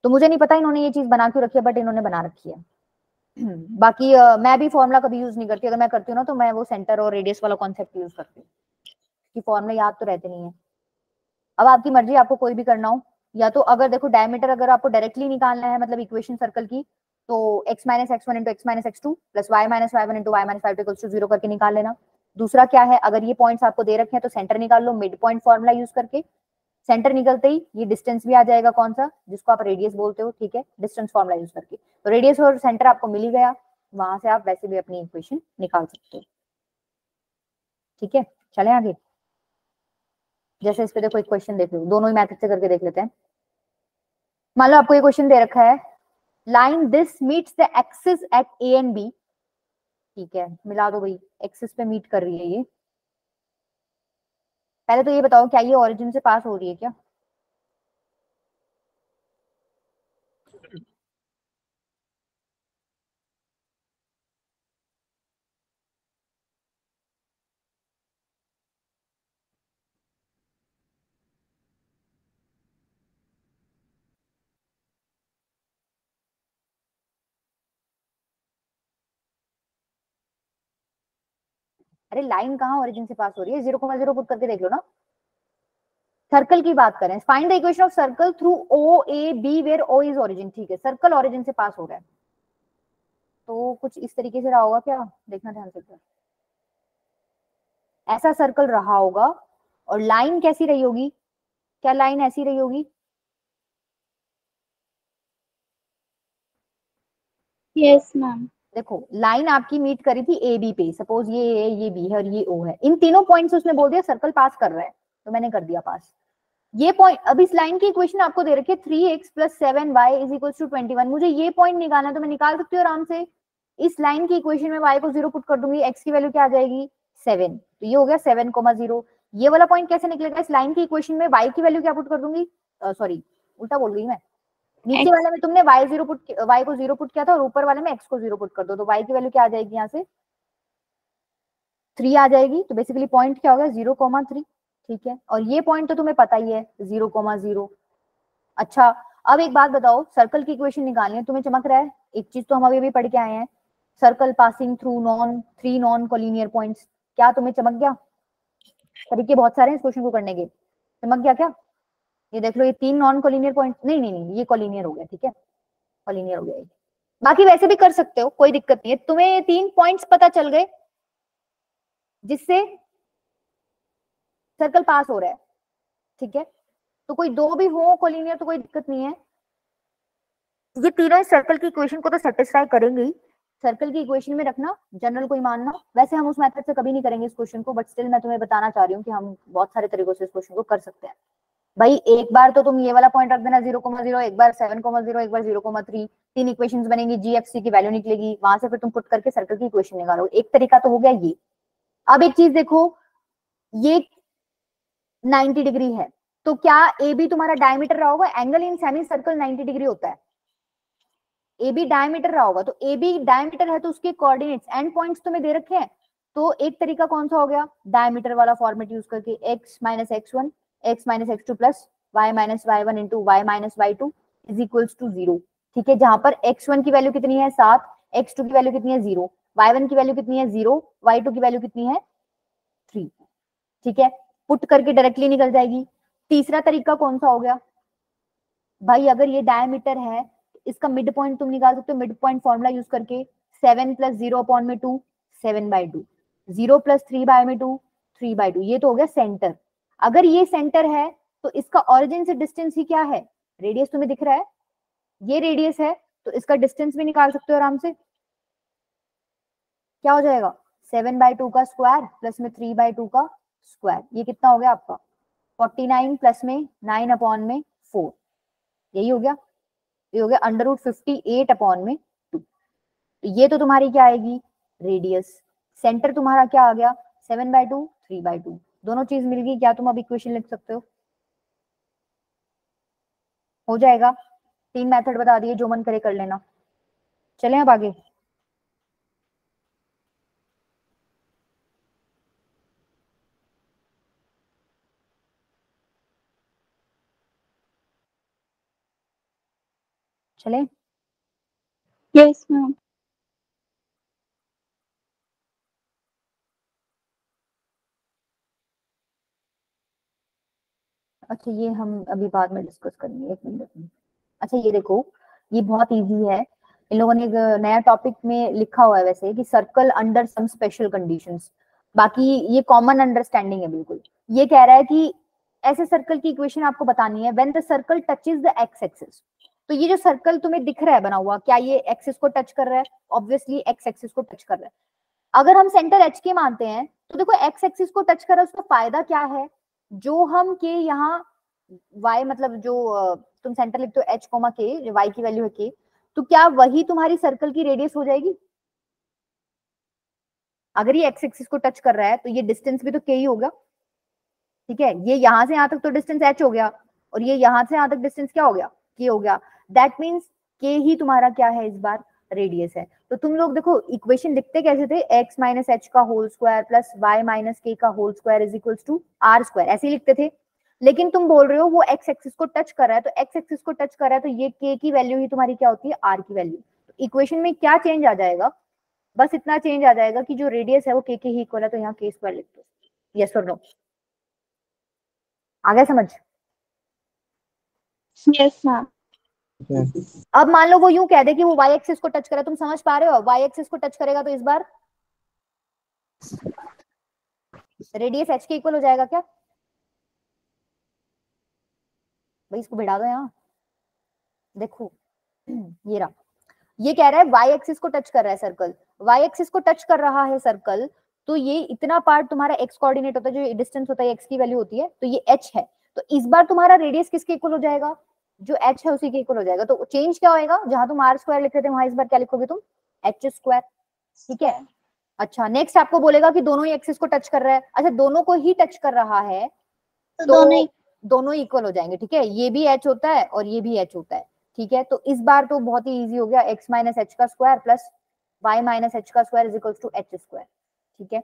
तो मुझे नहीं पता इन्होंने ये चीज बना क्यों रखी है, बट इन्होंने बना रखी है। बाकी मैं भी फॉर्मूला कभी यूज नहीं करती, अगर मैं करती हूँ ना तो मैं वो सेंटर और रेडियस वाला कॉन्सेप्ट यूज करती हूँ, कि फॉर्मूला याद तो रहते नहीं है। अब आपकी मर्जी, आपको कोई भी करना हो, या तो अगर देखो डायमीटर अगर आपको डायरेक्टली निकालना है, मतलब इक्वेशन सर्कल की, तो x minus x one into x minus x two plus y minus y one into y minus y two equals to zero करके निकाल लेना। दूसरा क्या है, अगर ये पॉइंट्स आपको दे रखे हैं तो सेंटर निकाल लो मिड पॉइंट फॉर्मूला यूज करके। सेंटर निकलते ही ये डिस्टेंस भी आ जाएगा, कौन सा, जिसको आप रेडियस बोलते हो, ठीक है, डिस्टेंस फॉर्मूला यूज करके। तो रेडियस और सेंटर आपको मिल ही गया, वहां से आप वैसे भी अपनी इक्वेशन निकाल सकते हो। ठीक है, चले आगे। जैसे इस पे देखो एक क्वेश्चन देख लो, दोनों ही मैथड से करके देख लेते हैं। मान लो आपको ये क्वेश्चन दे रखा है, line this meets the axis at A and B. ठीक है, मिला दो भाई, एक्सिस पे मीट कर रही है ये। पहले तो ये बताओ क्या ये ओरिजिन से पास हो रही है क्या? अरे लाइन कहाँ ओरिजिन से पास हो रही है, 0,0 पुट करके देख लो ना। सर्कल की बात करें, find the equation of circle through O A B where O is origin. ठीक है, सर्कल ओरिजिन से पास हो रहा है, तो कुछ इस तरीके से रहा होगा क्या, देखना ध्यान से। ऐसा सर्कल रहा होगा, और लाइन कैसी रही होगी, क्या लाइन ऐसी रही होगी? Yes ma'am. देखो लाइन आपकी मीट करी थी ए बी पे, सपोज ये ए ये बी है और ये ओ है, इन तीनों पॉइंट्स उसने बोल दिया सर्कल पास कर रहा है, तो मैंने कर दिया पास। ये पॉइंट, अब इस लाइन की इक्वेशन आपको दे रखी है 3x plus 7y is equal to 21। मुझे ये पॉइंट निकालना है, तो मैं निकाल सकती हूँ आराम से। इस लाइन की इक्वेशन में y को 0 पुट कर दूंगी, x की वैल्यू क्या आ जाएगी 7, तो ये हो गया 7,0। ये वाला पॉइंट कैसे निकलेगा, इस लाइन की इक्वेशन में y की वैल्यू क्या पुट कर दूंगी, सॉरी उल्टा बोल रही मैं, नीचे एक्स। वाले में तुमने y को 0 पुट किया था और ऊपर वाले में x को 0 पुट कर दो, तो y की वैल्यू क्या आ जाएगी, यहाँ से 3 आ जाएगी। तो बेसिकली पॉइंट क्या होगा 0,3। ठीक है, और ये पॉइंट तो तुम्हें पता ही है 0,0। अच्छा, अब एक बात बताओ, सर्कल की इक्वेशन निकालनी है, तुम्हें चमक रहा है? एक चीज तो हम अभी पढ़ के आए हैं, circle passing through non collinear points. क्या तुम्हें चमक गया? तरीके बहुत सारे हैं इस क्वेश्चन को करने के, चमक गया क्या? ये देख लो, ये 3 नॉन कोलिनियर पॉइंट, नहीं नहीं नहीं, ये कोलिनियर हो गया, ठीक है, कोलिनियर हो गया ये। बाकी वैसे भी कर सकते हो, कोई दिक्कत नहीं है, तुम्हें ये 3 पॉइंट्स पता चल गए जिससे सर्कल पास हो रहा है। ठीक है, तो कोई दो भी हो कोलिनियर तो कोई दिक्कत नहीं है, ये तीनों सर्कल की इक्वेशन को तो सेटिस्फाई करेंगे ही। सर्कल की इक्वेशन में रखना, जनरल कोई मानना, वैसे हम उस मेथड से कभी नहीं करेंगे इस क्वेश्चन को, बट स्टिल मैं तुम्हें बताना चाह रही हूँ कि हम बहुत सारे तरीकों से इस क्वेश्चन को कर सकते हैं। भाई एक बार तो तुम ये वाला पॉइंट रख देना 0,0, एक बार 7,0, एक बार 0,3, 3 इक्वेशंस बनेंगी, जी एफ सी की वैल्यू निकलेगी, वहां से फिर तुम पुट करके सर्कल की इक्वेशन निकालो। एक तरीका तो हो गया ये। अब एक चीज देखो, ये 90 डिग्री है, तो क्या ए बी तुम्हारा डायमीटर रहा होगा? Angle in semi circle 90 degree होता है, ए बी डायमीटर रहा होगा, तो ए बी डायमीटर है तो उसके कोऑर्डिनेट्स एंड पॉइंट्स तुम्हें दे रखे हैं। तो एक तरीका कौन सा हो गया, डायमीटर वाला फॉर्मेट यूज करके, x minus x one x minus x two plus y minus y one into y minus y two is equals to 0। ठीक है, जहां पर x1 की वैल्यू कितनी है 7, x2 की वैल्यू कितनी है 0, y1 की वैल्यू कितनी है 0, y2 की वैल्यू कितनी है 3। ठीक है, पुट करके डायरेक्टली निकल जाएगी। तीसरा तरीका कौन सा हो गया, भाई अगर ये डायमीटर है, इसका मिड पॉइंट तुम निकाल सकते हो मिड पॉइंट फॉर्मूला यूज करके, 7 प्लस 0 अपॉन में 2, 7/2, 0 प्लस 3 बाय में 2, 3/2, ये तो हो गया सेंटर। अगर ये सेंटर है तो इसका ऑरिजिन से डिस्टेंस ही क्या है, रेडियस तुम्हें दिख रहा है, ये रेडियस है, तो इसका डिस्टेंस भी निकाल सकते हो आराम से। क्या हो जाएगा, 7/2 का स्क्वायर प्लस में 3/2 का स्क्वायर, ये कितना हो गया आपका 49 प्लस में 9 अपॉन में 4, यही हो गया। ये हो गया √58 अपॉन में 2। तो ये तो तुम्हारी क्या आएगी रेडियस, सेंटर तुम्हारा क्या आ गया 7/2 3/2, दोनों चीज मिल गई। क्या तुम अब इक्वेशन लिख सकते हो जाएगा। 3 मेथड बता दिए, जो मन करे कर लेना। चलें अब आगे। चलें, यस मैम। अच्छा ये हम अभी बाद में डिस्कस करेंगे, एक मिनट में। अच्छा ये देखो, ये बहुत इजी है। इन लोगों ने एक नया टॉपिक में लिखा हुआ है वैसे कि circle under some special conditions. बाकी ये कॉमन अंडरस्टैंडिंग है बिल्कुल। ये कह रहा है कि ऐसे सर्कल की इक्वेशन आपको बतानी है when the circle touches the x axis. तो ये जो सर्कल तुम्हें दिख रहा है बना हुआ, क्या ये एक्सिस को टच कर रहा है? ऑब्वियसली एक्स एक्सिस को टच कर रहा है। अगर हम सेंटर एच के मानते हैं तो देखो एक्स एक्सिस को टच कर रहा है, उसका फायदा क्या है? जो हम के यहाँ y मतलब जो तुम सेंटर लिखते हो h कोमा के, जो y की वैल्यू है k, तो क्या वही तुम्हारी सर्कल की रेडियस हो जाएगी? अगर ये एक्स एक्सिस को टच कर रहा है तो ये डिस्टेंस भी तो k ही होगा। ठीक है, ये यहां से यहां तक तो डिस्टेंस h हो गया, और ये यहां से यहां तक डिस्टेंस क्या हो गया? k हो गया। दैट मीन्स k ही तुम्हारा क्या है इस बार? रेडियस है। तो तुम लोग देखो इक्वेशन लिखते कैसे थे? x माइनस एच का whole square plus y minus k का whole square is equals to are square, ऐसे ही लिखते थे। लेकिन तुम बोल रहे हो वो एक्स एक्सिस को टच कर रहा है, तो एक्स एक्सिस को टच कर रहा है तो ये k की वैल्यू ही तुम्हारी क्या होती है? r की वैल्यू। तो इक्वेशन में क्या चेंज आ जाएगा? बस इतना चेंज आ जाएगा कि जो रेडियस है वो k के ही इक्वल है, तो यहाँ k स्क्वायर लिख दो। यस और नो? आ गया समझ? Yes, ma'am. अब मान लो वो यूं कह दे कि वो y एक्सिस को टच करे, तुम समझ पा रहे हो? y एक्सिस को टच करेगा तो इस बार रेडियस h के इक्वल हो जाएगा क्या? भाई इसको बिठा दो यहाँ। देखो ये रहा, ये कह रहा है y एक्सिस को टच कर रहा है सर्कल, y एक्सिस को टच कर रहा है सर्कल, तो ये इतना पार्ट तुम्हारा x कोऑर्डिनेट होता है, जो डिस्टेंस होता है x की वैल्यू होती है, तो ये h है। तो इस बार तुम्हारा रेडियस किसके इक्वल हो जाएगा? जो h है उसी के इक्वल हो जाएगा। तो चेंज क्या होएगा? जहां तुम r स्क्वायर लिख रहे थे वहां इस बार क्या लिखोगे तुम? h square. ठीक है। अच्छा नेक्स्ट आपको बोलेगा कि दोनों ही एक्सिस को टच कर रहा है। अच्छा दोनों को ही टच कर रहा है तो तो दोनों इक्वल हो जाएंगे। ठीक है, ये भी h होता है और ये भी h होता है। ठीक है, तो इस बार तो बहुत ही इजी हो गया, x माइनस एच का square plus y minus H का square is equals to h square. ठीक है,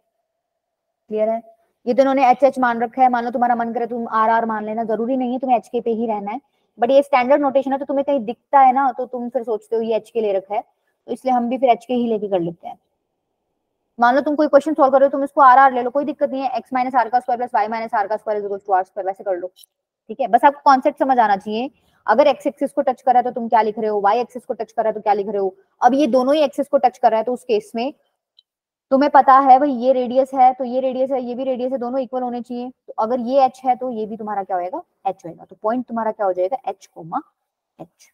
क्लियर है? ये तो इन्होंने एच एच मान रखा है, मान लो तुम्हारा मन करे तुम आर आर मान लेना, जरूरी नहीं है तुम्हें एच के पे ही रहना है। बट ये स्टैंडर्ड नोटेशन है, तो तुम्हें कहीं दिखता है ना तो तुम फिर सोचते हो ये एच के ले रखा है, तो इसलिए हम भी फिर एच के ही लेके कर लेते हैं। मान लो तुम कोई क्वेश्चन सॉल्व कर रहे हो, तुम इसको आर आर ले लो, कोई दिक्कत नहीं है। एक्स माइनस आर का square plus y minus r का square is equal to are square, वैसे कर लो। ठीक है, बस आपको कॉन्सेप्ट समझ आना चाहिए। अगर एक्स एक्सिस को टच कर रहा है तो तुम क्या लिख रहे हो, वाई एक्सिस को टच कर रहा है तो क्या लिख रहे हो। अब ये दोनों ही एक्सिस को टच कर रहा है तो उस केस में तुम्हें पता है भाई ये रेडियस है तो ये रेडियस है, ये भी रेडियस है, दोनों इक्वल होने चाहिए। तो अगर ये एच है तो ये भी तुम्हारा क्या होएगा? एच होएगा। तो पॉइंट तुम्हारा क्या हो जाएगा? H coma H.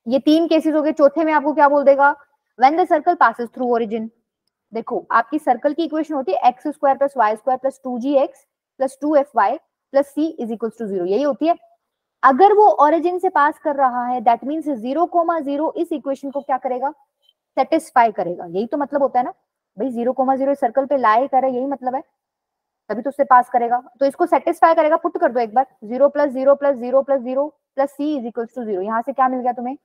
ये तीन केसेस हो गए। चौथे में आपको क्या बोल देगा? When the circle passes through origin. देखो आपकी सर्कल की इक्वेशन होती है x square plus Y square plus 2gx plus 2fy plus c is equal to 0, यही होती है। अगर वो ओरिजिन से पास कर रहा है दैट मींस 0,0 इस इक्वेशन को क्या करेगा? सेटिस्फाई करेगा। यही तो मतलब होता है ना भाई, 0,0 सर्कल पे लाई करे, यही मतलब है, तभी तो उससे पास करेगा। तो इसको सेटिस्फाई करेगा, पुट कर दो एक बार, 0 plus 0 plus 0 plus 0 plus c is equal to 0। यहाँ से क्या मिल गया तुम्हें?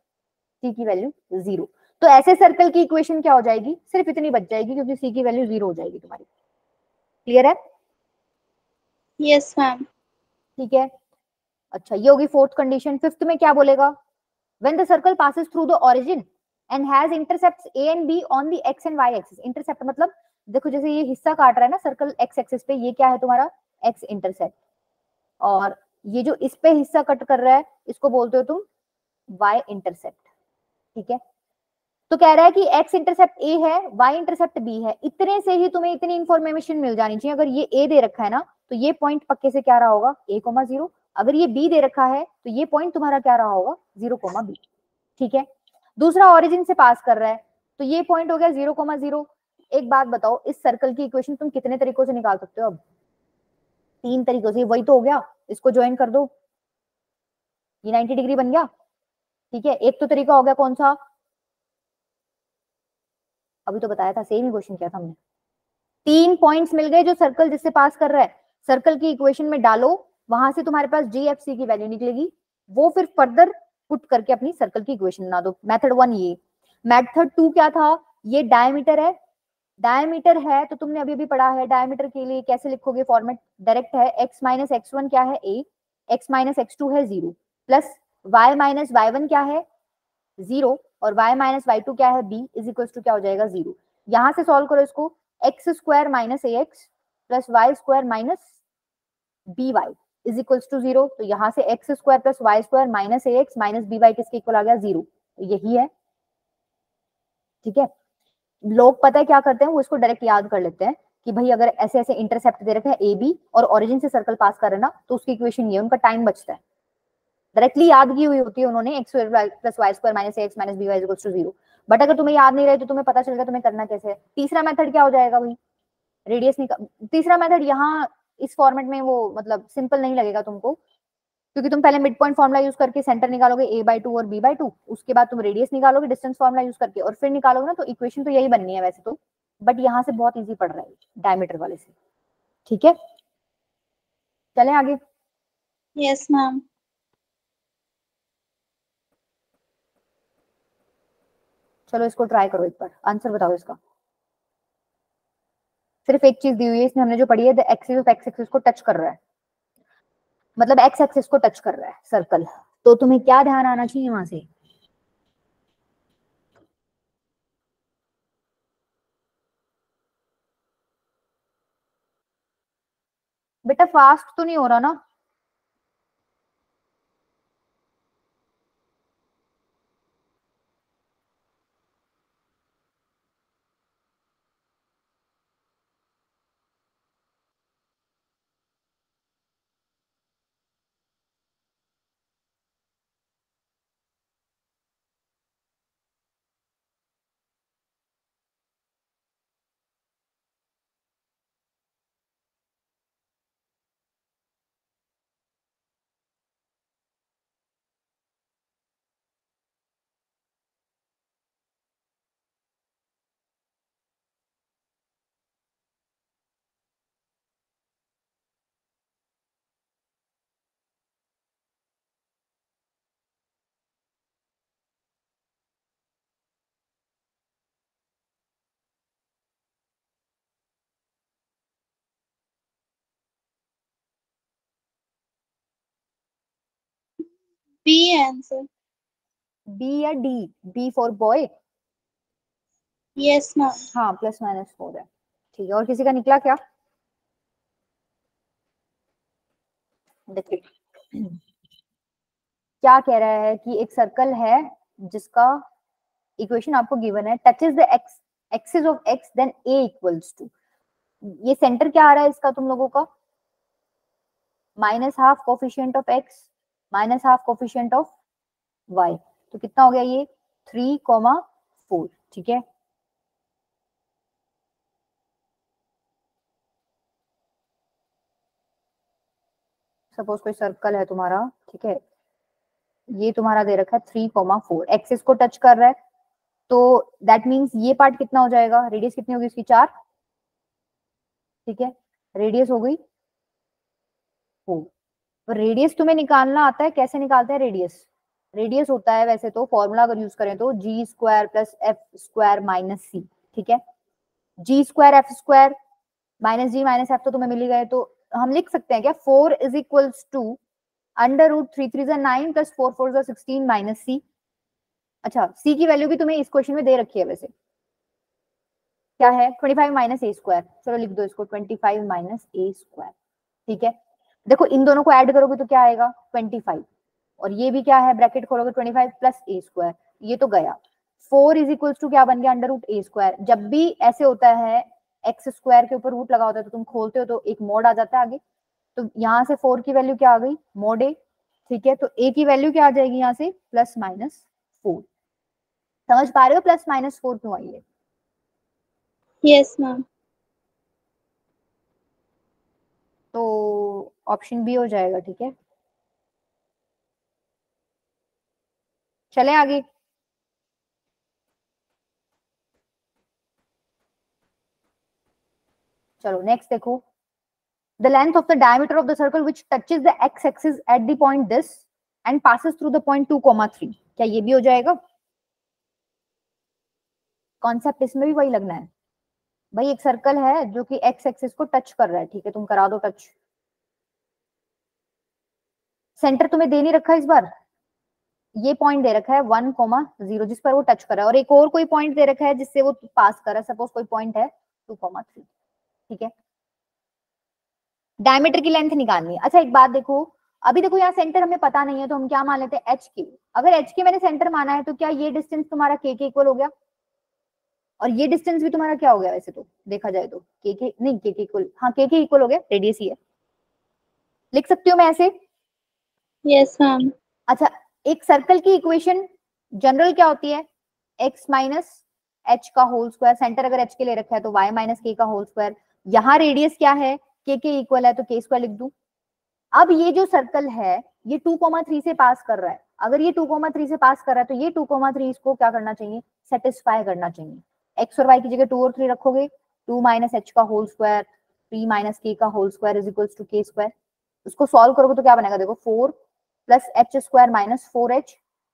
c की वैल्यू 0। तो ऐसे सर्कल की इक्वेशन क्या हो जाएगी? सिर्फ इतनी बच जाएगी, क्योंकि c की वैल्यू 0 हो जाएगी तुम्हारी। क्लियर है? Yes, ma'am. ठीक है। अच्छा ये होगी फोर्थ कंडीशन। फिफ्थ में क्या बोलेगा? When the circle passes through the origin and has intercepts a and b on the x and y axis. Intercept मतलब देखो जैसे ये हिस्सा काट रहा है ना सर्कल x एक्सिस पे, ये क्या है तुम्हारा? x intercept. और ये जो इस पे हिस्सा कट कर रहा है इसको बोलते हो तुम y इंटरसेप्ट। ठीक है, तो कह रहा है कि x इंटरसेप्ट a है, y इंटरसेप्ट b है। इतने से ही तुम्हें इतनी इंफॉर्मेशन मिल जानी चाहिए। अगर ये a दे रखा है ना तो ये पॉइंट पक्के से क्या रहा होगा? a,0। अगर ये b दे रखा है तो ये पॉइंट तुम्हारा क्या रहा होगा? 0,b। ठीक है, दूसरा ओरिजिन से पास कर रहा है तो ये पॉइंट हो गया 0,0। एक बात बताओ, इस सर्कल की इक्वेशन तुम कितने तरीकों से निकाल सकते हो? अब 3 तरीकों से, वही तो हो गया। इसको ज्वाइन कर दो, ये 90 डिग्री बन गया। ठीक है, एक तो तरीका हो गया कौन सा? अभी तो बताया था, सेम ही क्वेश्चन किया था हमने। 3 पॉइंट्स मिल गए जो सर्कल जिससे पास कर रहा है, सर्कल की इक्वेशन में डालो, वहां से तुम्हारे पास GFC की वैल्यू निकलेगी, वो फिर फर्दर पुट करके अपनी सर्कल की इक्वेशन बना दो। मेथड 1 ये। मेथड 2 क्या था? ये डायमीटर है, डायमीटर है तो तुमने अभी भी पढ़ा है डायमीटर के लिए कैसे लिखोगे, फॉर्मेट डायरेक्ट है। x माइनस x1 क्या है? a, x माइनस x2 है 0, प्लस y माइनस y1 क्या है? 0, और y माइनस y2 क्या है? b इज इक्वल टू क्या हो जाएगा? 0। यहां से सॉल्व करो इसको, x square minus a x plus Y square minus b y is equals to 0, तो यहाँ से x square plus Y square minus a x minus b y किसके इक्वल आ गया 0, तो यही है। ठीक है, लोग पता है क्या करते हैं, वो इसको डायरेक्ट याद कर लेते हैं कि भाई अगर ऐसे ऐसे इंटरसेप्ट दे रखे हैं ए बी और ओरिजिन से सर्कल पास कर रहे ना, तो उसकी इक्वेशन ये, उनका टाइम बचता है, डायरेक्टली याद की हुई होती है उन्होंने x square plus Y square minus x minus b y is equals to 0। But अगर तुम्हें याद नहीं रहे तो तुम्हें पता चल गया, तुम्हें करना कैसे है। तीसरा मेथड क्या हो जाएगा भाई, रेडियस निकाल, तीसरा मेथड यहाँ इस फॉर्मेट में वो मतलब सिंपल नहीं लगेगा तुमको, क्योंकि तुम पहले मिड पॉइंट फॉर्मुला यूज करके सेंटर निकालोगे a/2 और b/2, उसके बाद तुम रेडियस निकालोगे डिस्टेंस फॉर्मुला यूज करके और फिर निकालोगे ना, तो इक्वेशन तो यही बननी है वैसे तो, बट यहाँ से बहुत इजी पड़ रहा है डायमीटर वाले से। ठीक है, चलें आगे। Yes ma'am. चलो इसको ट्राई करो एक बार, आंसर बताओ इसका। सिर्फ एक चीज दी हुई है इसमें, हमने जो पढ़ी है, the axis of x axis को टच कर रहा है, मतलब एक्स एक्सिस को टच कर रहा है सर्कल, तो तुम्हें क्या ध्यान आना चाहिए वहां से। बेटा फास्ट तो नहीं हो रहा ना? B answer. बी या D? B for boy. Yes ma'am. हाँ +-4 है। ठीक है, और किसी का निकला क्या? देखिए क्या कह रहा है कि एक सर्कल है जिसका इक्वेशन आपको गिवन है, touches the x axis of x then a equals to, ये सेंटर क्या आ रहा है इसका तुम लोगों का, -½ coefficient of x -½ coefficient of y, तो कितना हो गया ये 3,4। ठीक है, सपोज कोई सर्कल है तुम्हारा, ठीक है, ये तुम्हारा दे रखा है 3,4, एक्सिस को टच कर रहा है, तो दैट मींस ये पार्ट कितना हो जाएगा, रेडियस कितनी होगी इसकी 4। ठीक है, रेडियस हो गई 4। तो रेडियस तुम्हें निकालना आता है, कैसे निकालते हैं रेडियस? रेडियस होता है वैसे तो फॉर्मूला अगर यूज करें तो g² + f² - c। ठीक है, g² f² -g -f तो तुम्हें मिल ही गए, तो हम लिख सकते हैं क्या, 4 इज इक्वल्स टू √3 3 9 + 4 4 16 - c। अच्छा, c की वैल्यू भी तुम्हें इस क्वेश्चन में दे रखी है वैसे, क्या है 25 - a², चलो लिख दो इसको 25 - a²। ठीक है, देखो इन दोनों को ऐड करोगे तो क्या आएगा 25, और ये भी क्या है, ब्रैकेट खोलोगे 25 + a², ये तो गया। 4 इज इक्वल्स टू क्या बन गया, √a²। जब भी ऐसे होता है x² के ऊपर रूट लगा होता है तो तुम खोलते हो तो एक मोड आ जाता है आगे, तो यहाँ से 4 की वैल्यू क्या आ गई, मोड a। ठीक है, तो a की वैल्यू क्या आ जाएगी यहाँ से +-4। समझ पा रहे हो +-4 क्यों आई है? Yes ma'am. तो ऑप्शन बी हो जाएगा। ठीक है, चलें आगे। चलो नेक्स्ट देखो, the length of the diameter of the circle which touches the x-axis at the point this and passes through the point 2,3, क्या ये भी हो जाएगा? कॉन्सेप्ट इसमें भी वही लगना है भाई, एक सर्कल है जो कि एक्स एक्सिस को टच कर रहा है, ठीक है, तुम करा दो टच। सेंटर तुम्हें दे नहीं रखा इस बार, ये पॉइंट दे रखा है 1,0 जिस पर वो टच कर रहा है, और एक और कोई पॉइंट दे रखा है जिससे वो पास कर रहा है, सपोज कोई पॉइंट है 2,3। ठीक है, डायमीटर की लेंथ निकालनी है। अच्छा एक बात देखो, अभी देखो यहाँ सेंटर हमें पता नहीं है तो हम क्या मान लेते हैं, एच के। अगर एच के मैंने सेंटर माना है तो क्या ये डिस्टेंस तुम्हारा के इक्वल हो गया, और ये डिस्टेंस भी तुम्हारा क्या हो गया, वैसे तो देखा जाए तो के नहीं, के इक्वल, हाँ के इक्वल हो गया, रेडियस ही है। लिख सकती हूँ मैं ऐसे। Yes, ma'am. अच्छा एक सर्कल की इक्वेशन जनरल क्या होती है, x माइनस एच का होल स्क्वायर, सेंटर अगर h के ले रखा है तो y माइनस के का होल स्क्वायर, यहाँ रेडियस क्या है, के इक्वल है तो के स्क्वायर लिख दूं। अब ये जो सर्कल है ये 2,3 से पास कर रहा है, अगर ये 2,3 से पास कर रहा है तो ये 2,3 इसको क्या करना चाहिए, सेटिस्फाई करना चाहिए। x और y की जगह 2 और 3 रखोगे, 2 माइनस एच का होल स्क्वायर 3 माइनस के का whole square is equals to k square. उसको सॉल्व करोगे तो क्या बनेगा, देखो 4 plus h square minus 4h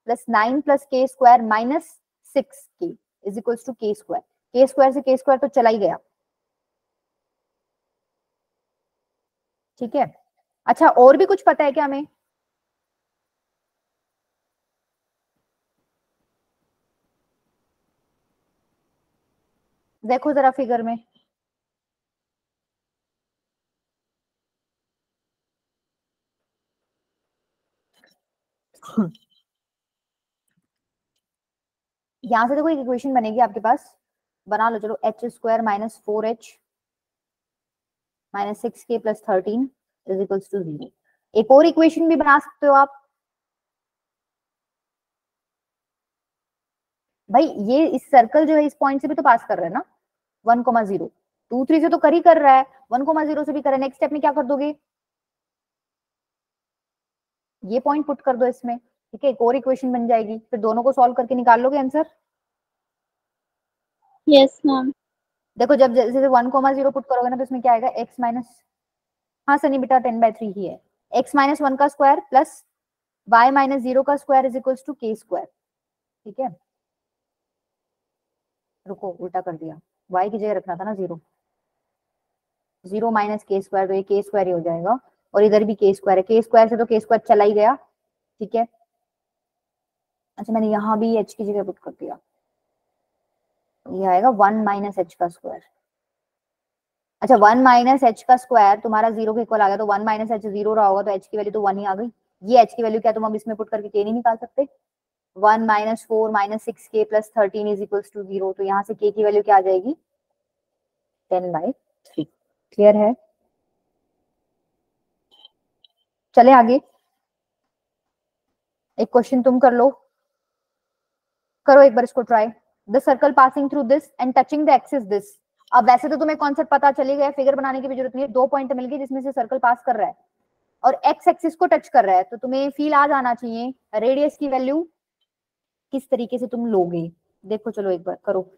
plus 9 plus k square minus 6k is equals to k square. K square से k square तो चला ही गया, ठीक है। अच्छा और भी कुछ पता है क्या हमें, देखो जरा फिगर में। यहां से देखो एक इक्वेशन बनेगी आपके पास, बना लो चलो, h square minus 4h minus 6k plus 13 is equals to 0। एक और इक्वेशन भी बना सकते हो आप, भाई ये इस सर्कल जो है इस पॉइंट से भी तो पास कर रहा है ना, 1,0, 2 3 से तो कर ही कर रहा है, 1,0 से भी कर रहा है। नेक्स्ट स्टेप में क्या कर दोगे, ये पॉइंट पुट कर दो इसमें, ठीक है, एक और इक्वेशन बन जाएगी, फिर दोनों को सॉल्व करके निकाल लोगे आंसर। Yes, ma'am. देखो जब जैसे 1,0 पुट करोगे ना तो इसमें क्या आएगा, x माइनस, हाँ सनी बेटा 10/3 ही है, x माइनस 1 का स्क्वायर प्लस y माइनस 0 का square is equals to k square, ठीक है। रुको उल्टा कर दिया, y की जगह रखना था ना 0, 0 माइनस के स्क्वायर, तो ये के स्क्वायर ही हो जाएगा, और इधर भी के स्क्वायर है, के स्क्वायर से तो के स्क्वायर चला ही गया, ठीक है। अच्छा मैंने यहाँ भी h की जगह पुट कर दिया, ये आएगा 1 माइनस एच का स्क्वायर। अच्छा 1 माइनस एच का स्क्वायर तुम्हारा 0 के इक्वल आ गया, तो 1 माइनस एच 0 रहा होगा तो h की वैल्यू तो 1 ही आ गई। ये h की वैल्यू क्या तुम अब इसमें पुट करके k नहीं निकाल सकते, 1 minus 4 minus 6k plus 13 is equals to 0, तो यहाँ से k की वैल्यू क्या आ जाएगी, 10/3। क्लियर है, चले आगे, एक क्वेश्चन तुम कर लो, करो एक बार इसको try. The circle passing through this and touching the axis this. अब वैसे तो तुम्हें कॉन्सेप्ट पता चली गया, फिगर बनाने की भी जरूरत नहीं है, 2 पॉइंट मिल गए जिसमें से सर्कल पास कर रहा है और एक्स एक्सिस को टच कर रहा है, तो तुम्हें फील आ जाना चाहिए रेडियस की वैल्यू किस तरीके से तुम लोगे। देखो चलो एक बार करो,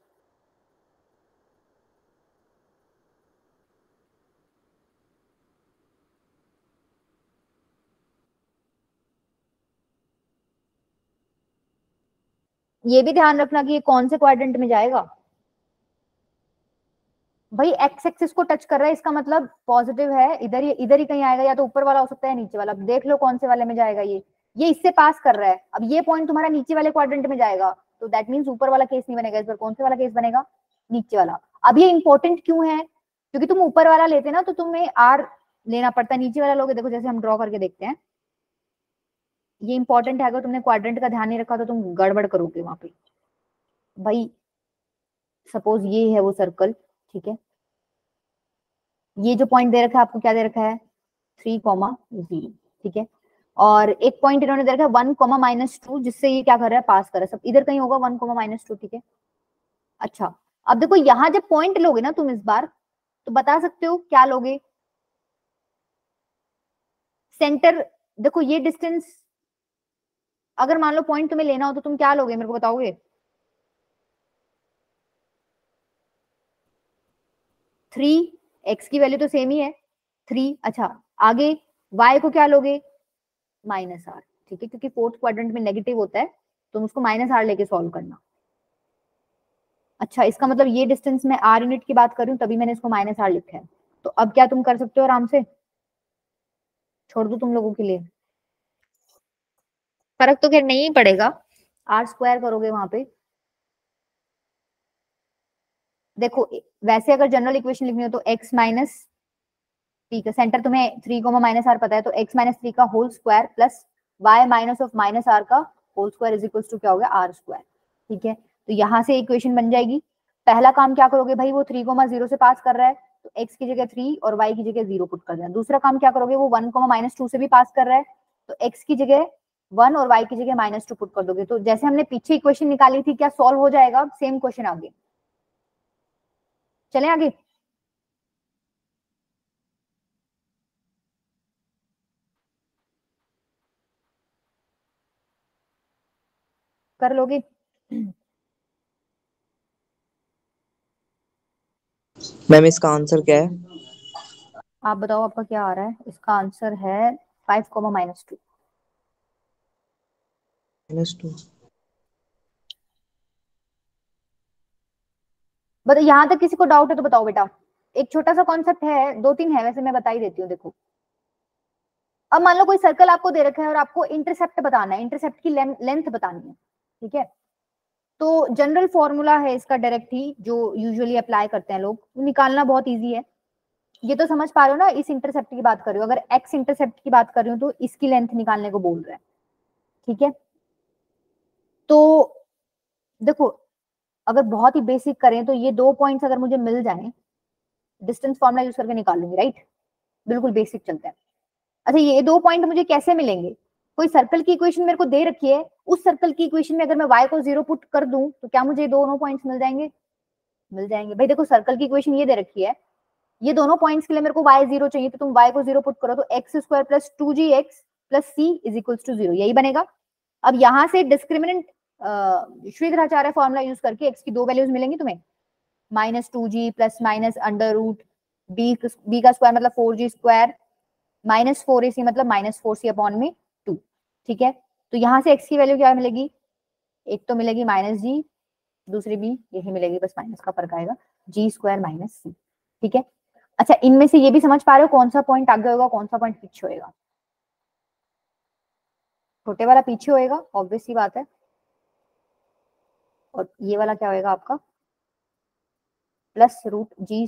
ये भी ध्यान रखना कि ये कौन से क्वाड्रेंट में जाएगा। भाई एक्स एक्सिस को टच कर रहा है इसका मतलब पॉजिटिव है, इधर ही कहीं आएगा, या तो ऊपर वाला हो सकता है नीचे वाला, अब देख लो कौन से वाले में जाएगा। ये इससे पास कर रहा है, अब ये पॉइंट तुम्हारा नीचे वाले क्वाड्रेंट में जाएगा, तो दैट मींस ऊपर वाला केस नहीं बनेगा, इस बार कौन से वाला केस बनेगा, नीचे वाला। अब ये इंपॉर्टेंट क्यों है, क्योंकि तुम ऊपर वाला लेते ना तो तुम्हें आर लेना पड़ता है, नीचे वाला लोगे, देखो जैसे हम ड्रॉ करके देखते हैं, ये इंपॉर्टेंट है, अगर तुमने क्वाड्रेंट का ध्यान नहीं रखा तो तुम गड़बड़ करोगे वहां पे। भाई सपोज ये है वो सर्कल, ठीक है, ये जो पॉइंट दे रखा है आपको क्या दे रखा है, 3,0, ठीक है, और एक पॉइंट इन्होंने दे रखा है 1,-2, जिससे ये क्या कर रहा है, पास कर रहा है, सब इधर कहीं होगा 1,-2, ठीक है। अच्छा अब देखो यहाँ जब पॉइंट लोगे ना तुम इस बार, तो बता सकते हो क्या लोगे, सेंटर, देखो ये डिस्टेंस, अगर मान लो पॉइंट तुम्हें लेना हो तो तुम क्या लोगे, मेरे को बताओगे, 3, एक्स की वैल्यू तो सेम ही है 3, अच्छा आगे y को क्या लोगे, -r, ठीक है, क्योंकि फोर्थ क्वाड्रेंट में नेगेटिव होता है, तुम उसको -r लेके सॉल्व करना। अच्छा इसका मतलब ये डिस्टेंस में r यूनिट की बात कर रही हूँ तभी मैंने इसको -r लिखा है, तो अब क्या तुम कर सकते हो आराम से, छोड़ दो तुम लोगों के लिए, फर्क तो खैर नहीं पड़ेगा, r स्क्वायर करोगे वहां पे। देखो वैसे अगर जनरल इक्वेशन लिखनी हो तो x माइनस ठीक है, सेंटर तुम्हें 3 माइनस आर पता है, तो x माइनस 3 का whole square plus y minus of minus r का whole square is equal to क्या हो गया, आर स्क्वायर। ठीक है, तो यहाँ से इक्वेशन बन जाएगी। पहला काम क्या करोगे भाई, वो 3,0 से पास कर रहा है तो x की जगह 3 और y की जगह 0 पुट कर देना। दूसरा काम क्या करोगे, वो 1,-2 से भी पास कर रहा है तो x की जगह 1 और y की जगह -2 पुट कर दोगे। तो जैसे हमने पीछे इक्वेशन निकाली थी, क्या सॉल्व हो जाएगा, सेम क्वेश्चन आगे। चलें आगे। कर लोगे? मैम इसका आंसर क्या है? आप बताओ आपका क्या आ रहा है। इसका आंसर है 5, -2। -2। बताओ, यहाँ तक किसी को डाउट है तो बताओ बेटा। एक छोटा सा कॉन्सेप्ट है, 2-3 है वैसे, मैं बता ही देती हूँ। देखो, अब मान लो कोई सर्कल आपको दे रखा है और आपको इंटरसेप्ट बताना है, इंटरसेप्ट की लेंथ बतानी है। ठीक है, तो जनरल फॉर्मूला है इसका डायरेक्ट ही, जो यूजुअली अप्लाई करते हैं लोग, निकालना बहुत इजी है। ये तो समझ पा रहे हो ना, इस इंटरसेप्ट की बात कर रही हूँ। अगर एक्स इंटरसेप्ट की बात कर रही हूँ तो इसकी लेंथ निकालने को बोल रहा है। ठीक है, तो देखो, अगर बहुत ही बेसिक करें तो ये 2 पॉइंट्स अगर मुझे मिल जाएं, डिस्टेंस फॉर्मूला यूज करके निकाल लूंगी, राइट। बिल्कुल बेसिक चलते हैं। अच्छा, ये 2 पॉइंट मुझे कैसे मिलेंगे, कोई सर्कल की इक्वेशन मेरे को दे रखी है, उस सर्कल की इक्वेशन में अगर मैं y को 0 पुट कर दूं तो क्या मुझे दोनों पॉइंट्स मिल जाएंगे? मिल जाएंगे भाई। देखो, सर्कल की इक्वेशन ये दे रखी है, ये दोनों पॉइंट्स के लिए मेरे को y 0 चाहिए, तो तुम y को 0 पुट करो तो x² plus 2gx plus c is equal to 0, यही बनेगा। अब यहाँ से डिस्क्रिमिनेंट श्रीधराचार्य फॉर्मूला यूज करके x की 2 वैल्यूज मिलेंगी तुम्हें, -2g plus minus under root b का स्क्वायर मतलब 4g स्क्वायर -4ac मतलब -4c अपॉन में 2। ठीक है, तो यहाँ से x की वैल्यू क्या मिलेगी, एक तो मिलेगी -g, दूसरी भी यही मिलेगी, बस माइनस का फर्क आएगा, g² - c। ठीक है, अच्छा, इनमें से ये भी समझ पा रहे हो कौन सा पॉइंट आगे होगा, कौन सा पॉइंट पीछे होएगा? छोटे वाला पीछे होएगा, ऑब्वियस सी बात है। और ये वाला क्या होएगा आपका, +√g² -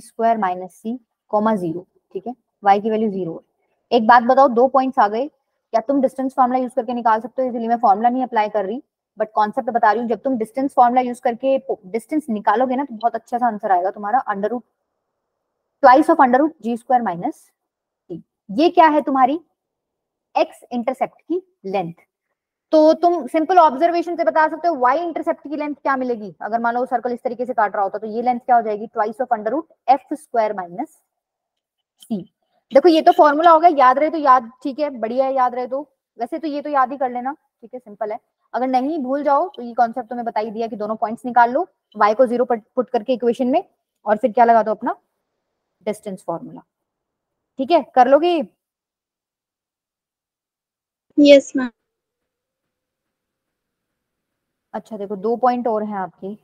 c, 0। ठीक है, y की वैल्यू 0 है। एक बात बताओ, 2 पॉइंट्स आ गए, क्या तुम डिस्टेंस फॉर्मूला यूज करके निकाल सकते हो? इसलिए मैं फॉर्मूला नहीं अप्लाई कर रही, बट कॉन्सेप्ट बता रही हूँ। जब तुम डिस्टेंस फॉर्मूला यूज करके डिस्टेंस निकालोगे ना, तो बहुत अच्छा सा आंसर आएगा तुम्हारा, √2 ऑफ √g² - c। ये क्या है, तुम्हारी x इंटरसेप्ट की लेंथ। तो तुम सिंपल ऑब्जर्वेशन से बता सकते हो y इंटरसेप्ट की लेंथ क्या मिलेगी। अगर मान लो सर्कल इस तरीके से काट रहा होता तो ये लेंथ क्या हो जाएगी, 2 ऑफ √f² - c। देखो, ये तो फॉर्मूला होगा, याद रहे तो याद, ठीक है, बढ़िया है, याद रहे तो। वैसे तो ये तो याद ही कर लेना, ठीक है, सिंपल है। अगर नहीं भूल जाओ तो ये कॉन्सेप्ट तुम्हें बता ही दिया कि दोनों पॉइंट्स निकाल लो, y को 0 पुट करके इक्वेशन में, और फिर क्या लगा दो, अपना डिस्टेंस फॉर्मूला। ठीक है, कर लोगे? Yes ma'am. अच्छा, देखो, 2 पॉइंट और हैं आपकी।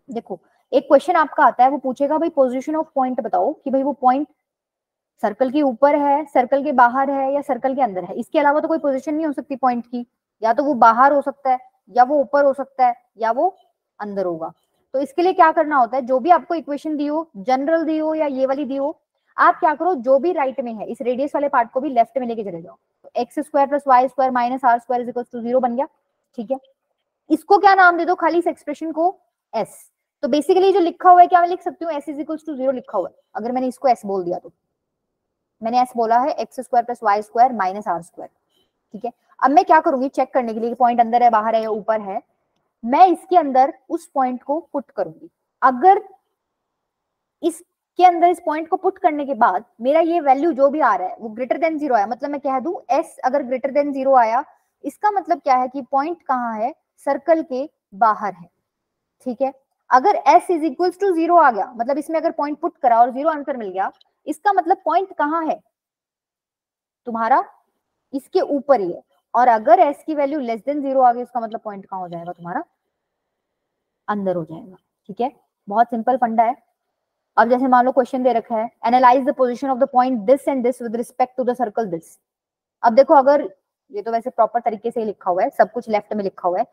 देखो, एक क्वेश्चन आपका आता है, वो पूछेगा भाई पोजीशन ऑफ पॉइंट बताओ, कि भाई वो पॉइंट सर्कल के ऊपर है, सर्कल के बाहर है, या सर्कल के अंदर है। इसके अलावा तो कोई पोजीशन नहीं हो सकती पॉइंट की, या तो वो बाहर हो सकता है, या वो ऊपर हो सकता है, या वो अंदर होगा। तो इसके लिए क्या करना होता है, जो भी आपको इक्वेशन दी हो, जनरल दी हो या ये वाली दी हो, आप क्या करो, जो भी राइट में है, इस रेडियस वाले पार्ट को भी लेफ्ट में लेके चले जाओ। तो x² + y² - r² is equal to 0 बन गया। ठीक है, इसको क्या नाम दे दो, खाली इस एक्सप्रेशन को s। तो बेसिकली जो लिखा हुआ है, क्या मैं लिख सकती हूँ, s इज इक्वल टू 0 लिखा हुआ है। अगर मैंने इसको s बोल दिया तो मैंने s बोला है x² + y² - r²। ठीक है, अब मैं क्या करूंगी, चेक करने के लिए कि पॉइंट अंदर है, बाहर है या ऊपर है, मैं इसके अंदर उस पॉइंट को पुट करूंगी। अगर इसके अंदर इस पॉइंट को पुट करने के बाद मेरा ये वैल्यू जो भी आ रहा है वो ग्रेटर देन 0 आया, मतलब मैं कह दूं s अगर ग्रेटर देन 0 आया, इसका मतलब क्या है कि पॉइंट कहाँ है, सर्कल के बाहर है। ठीक है, अगर s इज इक्वल टू 0 आ गया, मतलब इसमें अगर पॉइंट पुट करा और 0 आंसर मिल गया, इसका मतलब पॉइंट कहाँ है तुम्हारा, इसके ऊपर ही है। और अगर s की वैल्यू लेस देन 0 आ गई, इसका मतलब पॉइंट कहाँ हो जाएगा तुम्हारा, अंदर हो जाएगा। ठीक है, बहुत सिंपल फंडा है। अब जैसे मान लो क्वेश्चन दे रखा है, analyse the position of the point this and this with respect to the circle this. अब देखो, अगर ये तो वैसे प्रॉपर तरीके से लिखा हुआ है, सब कुछ लेफ्ट में लिखा हुआ है,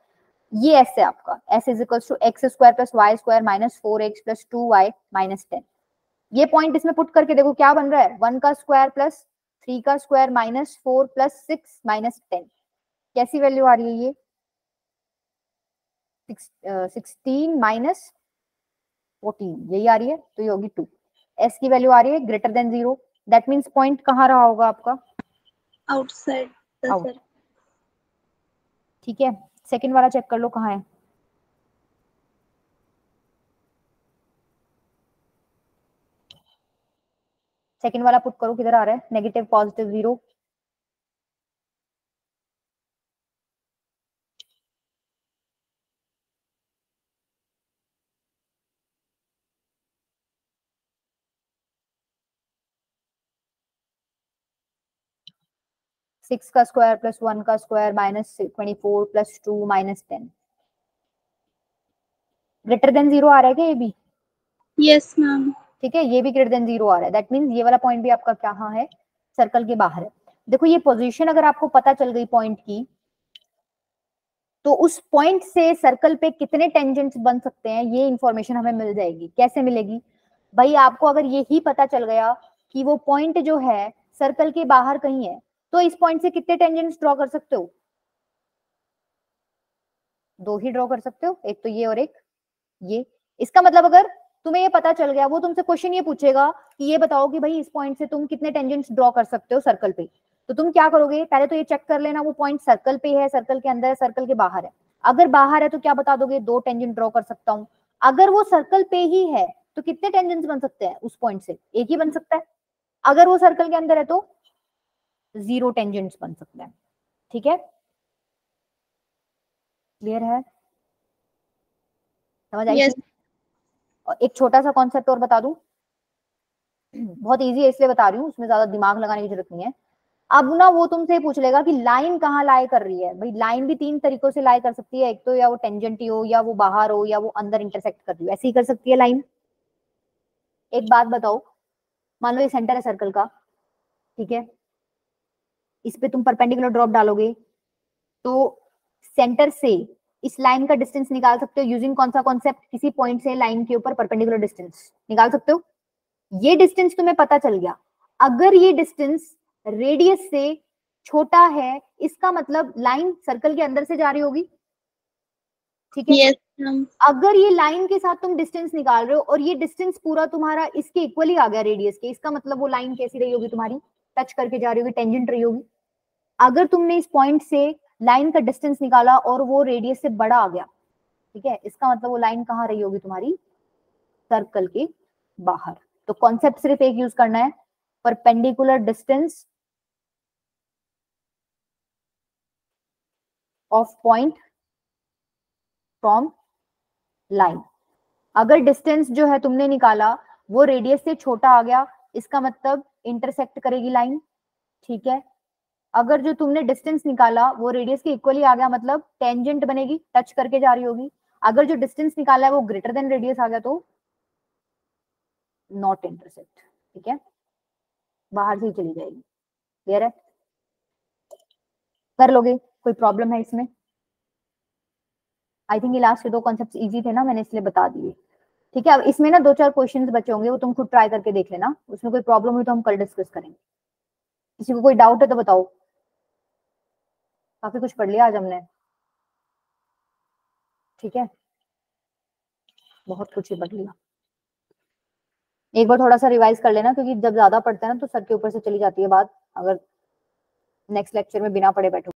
ये s है आपका, s is equal to x² + y² - 4x + 2y - 10। ये पॉइंट इसमें पुट करके देखो क्या बन रहा है, 1 का स्क्वायर प्लस 3 का स्क्वायर माइनस 4 प्लस 6 माइनस 10। कैसी वैल्यू आ रही है ये, 16 माइनस 14 यही आ रही है, तो ये होगी 2। एस की वैल्यू आ रही है greater than 0, that means point कहाँ रहा होगा आपका, आउटसाइड द आउट। सर्कल। ठीक है, सेकंड वाला चेक कर लो कहाँ है। सेकंड वाला पुट करो, किधर आ रहा है, नेगेटिव पॉजिटिव 0। सिक्स का स्क्वायर प्लस 1 का square minus 24 plus 2 minus 10। Greater than 0 आ रहा है क्या ये भी, यस मैम। ठीक है, ये भी ग्रेटर देन 0 आ रहा है, दैट मीन्स ये वाला पॉइंट भी आपका कहाँ है, सर्कल के बाहर है। देखो ये पोजीशन अगर आपको पता चल गई पॉइंट की, तो उस पॉइंट से सर्कल पे कितने टेंजेंट्स बन सकते हैं ये इंफॉर्मेशन हमें मिल जाएगी। कैसे मिलेगी भाई, आपको अगर ये ही पता चल गया कि वो पॉइंट जो है सर्कल के बाहर कहीं है, तो इस पॉइंट से कितने टेंजेंट्स ड्रॉ कर सकते हो, 2 ही ड्रॉ कर सकते हो, एक तो ये और एक ये। इसका मतलब अगर तुम्हें ये पता चल गया, वो तुमसे क्वेश्चन ये पूछेगा कि ये बताओ कि भाई इस पॉइंट से तुम कितने टेंजेंट्स ड्रॉ कर सकते हो सर्कल पे, तो तुम क्या करोगे, पहले तो ये चेक कर लेना वो पॉइंट सर्कल पे है, सर्कल के अंदर है, सर्कल के बाहर है। अगर बाहर है तो क्या बता दोगे, 2 टेंजेंट ड्रॉ कर सकता हूँ। अगर वो सर्कल पे ही है तो कितने टेंजेंट्स बन सकते हैं उस पॉइंट से, एक ही बन सकता है। अगर वो सर्कल के अंदर है तो 0 टेंजेंट्स बन सकते हैं। ठीक है, क्लियर है, समझ आई यस। थी। और एक छोटा सा कॉन्सेप्ट और बता दूं, बहुत इजी है इसलिए बता रही हूँ, उसमें ज्यादा दिमाग लगाने की जरूरत नहीं है। अब ना वो तुमसे पूछ लेगा कि लाइन कहाँ लाई कर रही है, भाई लाइन भी 3 तरीकों से लाई कर सकती है, एक तो या वो टेंजेंट ही हो, या वो बाहर हो, या वो अंदर इंटरसेक्ट कर रही हो, ऐसे ही कर सकती है लाइन। एक बात बताओ, मान लो ये सेंटर है सर्कल का, ठीक है, इस पे तुम परपेंडिकुलर ड्रॉप डालोगे, तो सेंटर से इस लाइन का डिस्टेंस निकाल सकते हो यूजिंग कौन सा कॉन्सेप्ट, किसी पॉइंट से लाइन के ऊपर परपेंडिकुलर डिस्टेंस निकाल सकते हो। ये डिस्टेंस तुम्हें पता चल गया, अगर ये डिस्टेंस रेडियस से छोटा है, इसका मतलब लाइन सर्कल के अंदर से जा रही होगी। ठीक है, यस मैम। अगर ये लाइन के साथ तुम डिस्टेंस निकाल रहे हो और ये डिस्टेंस पूरा तुम्हारा इसके इक्वली आ गया रेडियस के, इसका मतलब वो लाइन कैसी रही होगी तुम्हारी, टच करके जा रही होगी, टेंजेंट रही होगी। अगर तुमने इस पॉइंट से लाइन का डिस्टेंस निकाला और वो रेडियस से बड़ा आ गया, ठीक है, इसका मतलब वो लाइन कहाँ रही होगी तुम्हारी, सर्कल के बाहर। तो कॉन्सेप्ट सिर्फ एक यूज करना है, perpendicular distance of point from line. अगर डिस्टेंस जो है तुमने निकाला वो रेडियस से छोटा आ गया, इसका मतलब इंटरसेक्ट करेगी लाइन। ठीक है, अगर जो तुमने डिस्टेंस निकाला वो रेडियस के इक्वली आ गया, मतलब टेंजेंट बनेगी, टच करके जा रही होगी। अगर जो डिस्टेंस निकाला है वो ग्रेटर देन रेडियस आ गया तो नॉट इंटरसेक्ट। ठीक है, बाहर से ही चली जाएगी। क्लियर है, कर लोगे, कोई प्रॉब्लम है इसमें? आई थिंक ये लास्ट के 2 कॉन्सेप्ट इजी थे ना, मैंने इसलिए बता दिए। ठीक है, अब इसमें ना 2-4 क्वेश्चंस बचे होंगे, वो तुम खुद ट्राई करके देख लेना, उसमें कोई प्रॉब्लम हुई तो हम कल डिस्कस करेंगे। किसी को कोई डाउट है तो बताओ, काफी कुछ पढ़ लिया आज हमने। ठीक है, बहुत कुछ ही पढ़ लिया। एक बार थोड़ा सा रिवाइज कर लेना, क्योंकि जब ज्यादा पढ़ते हैं ना तो सर के ऊपर से चली जाती है बात, अगर नेक्स्ट लेक्चर में बिना पढ़े बैठो।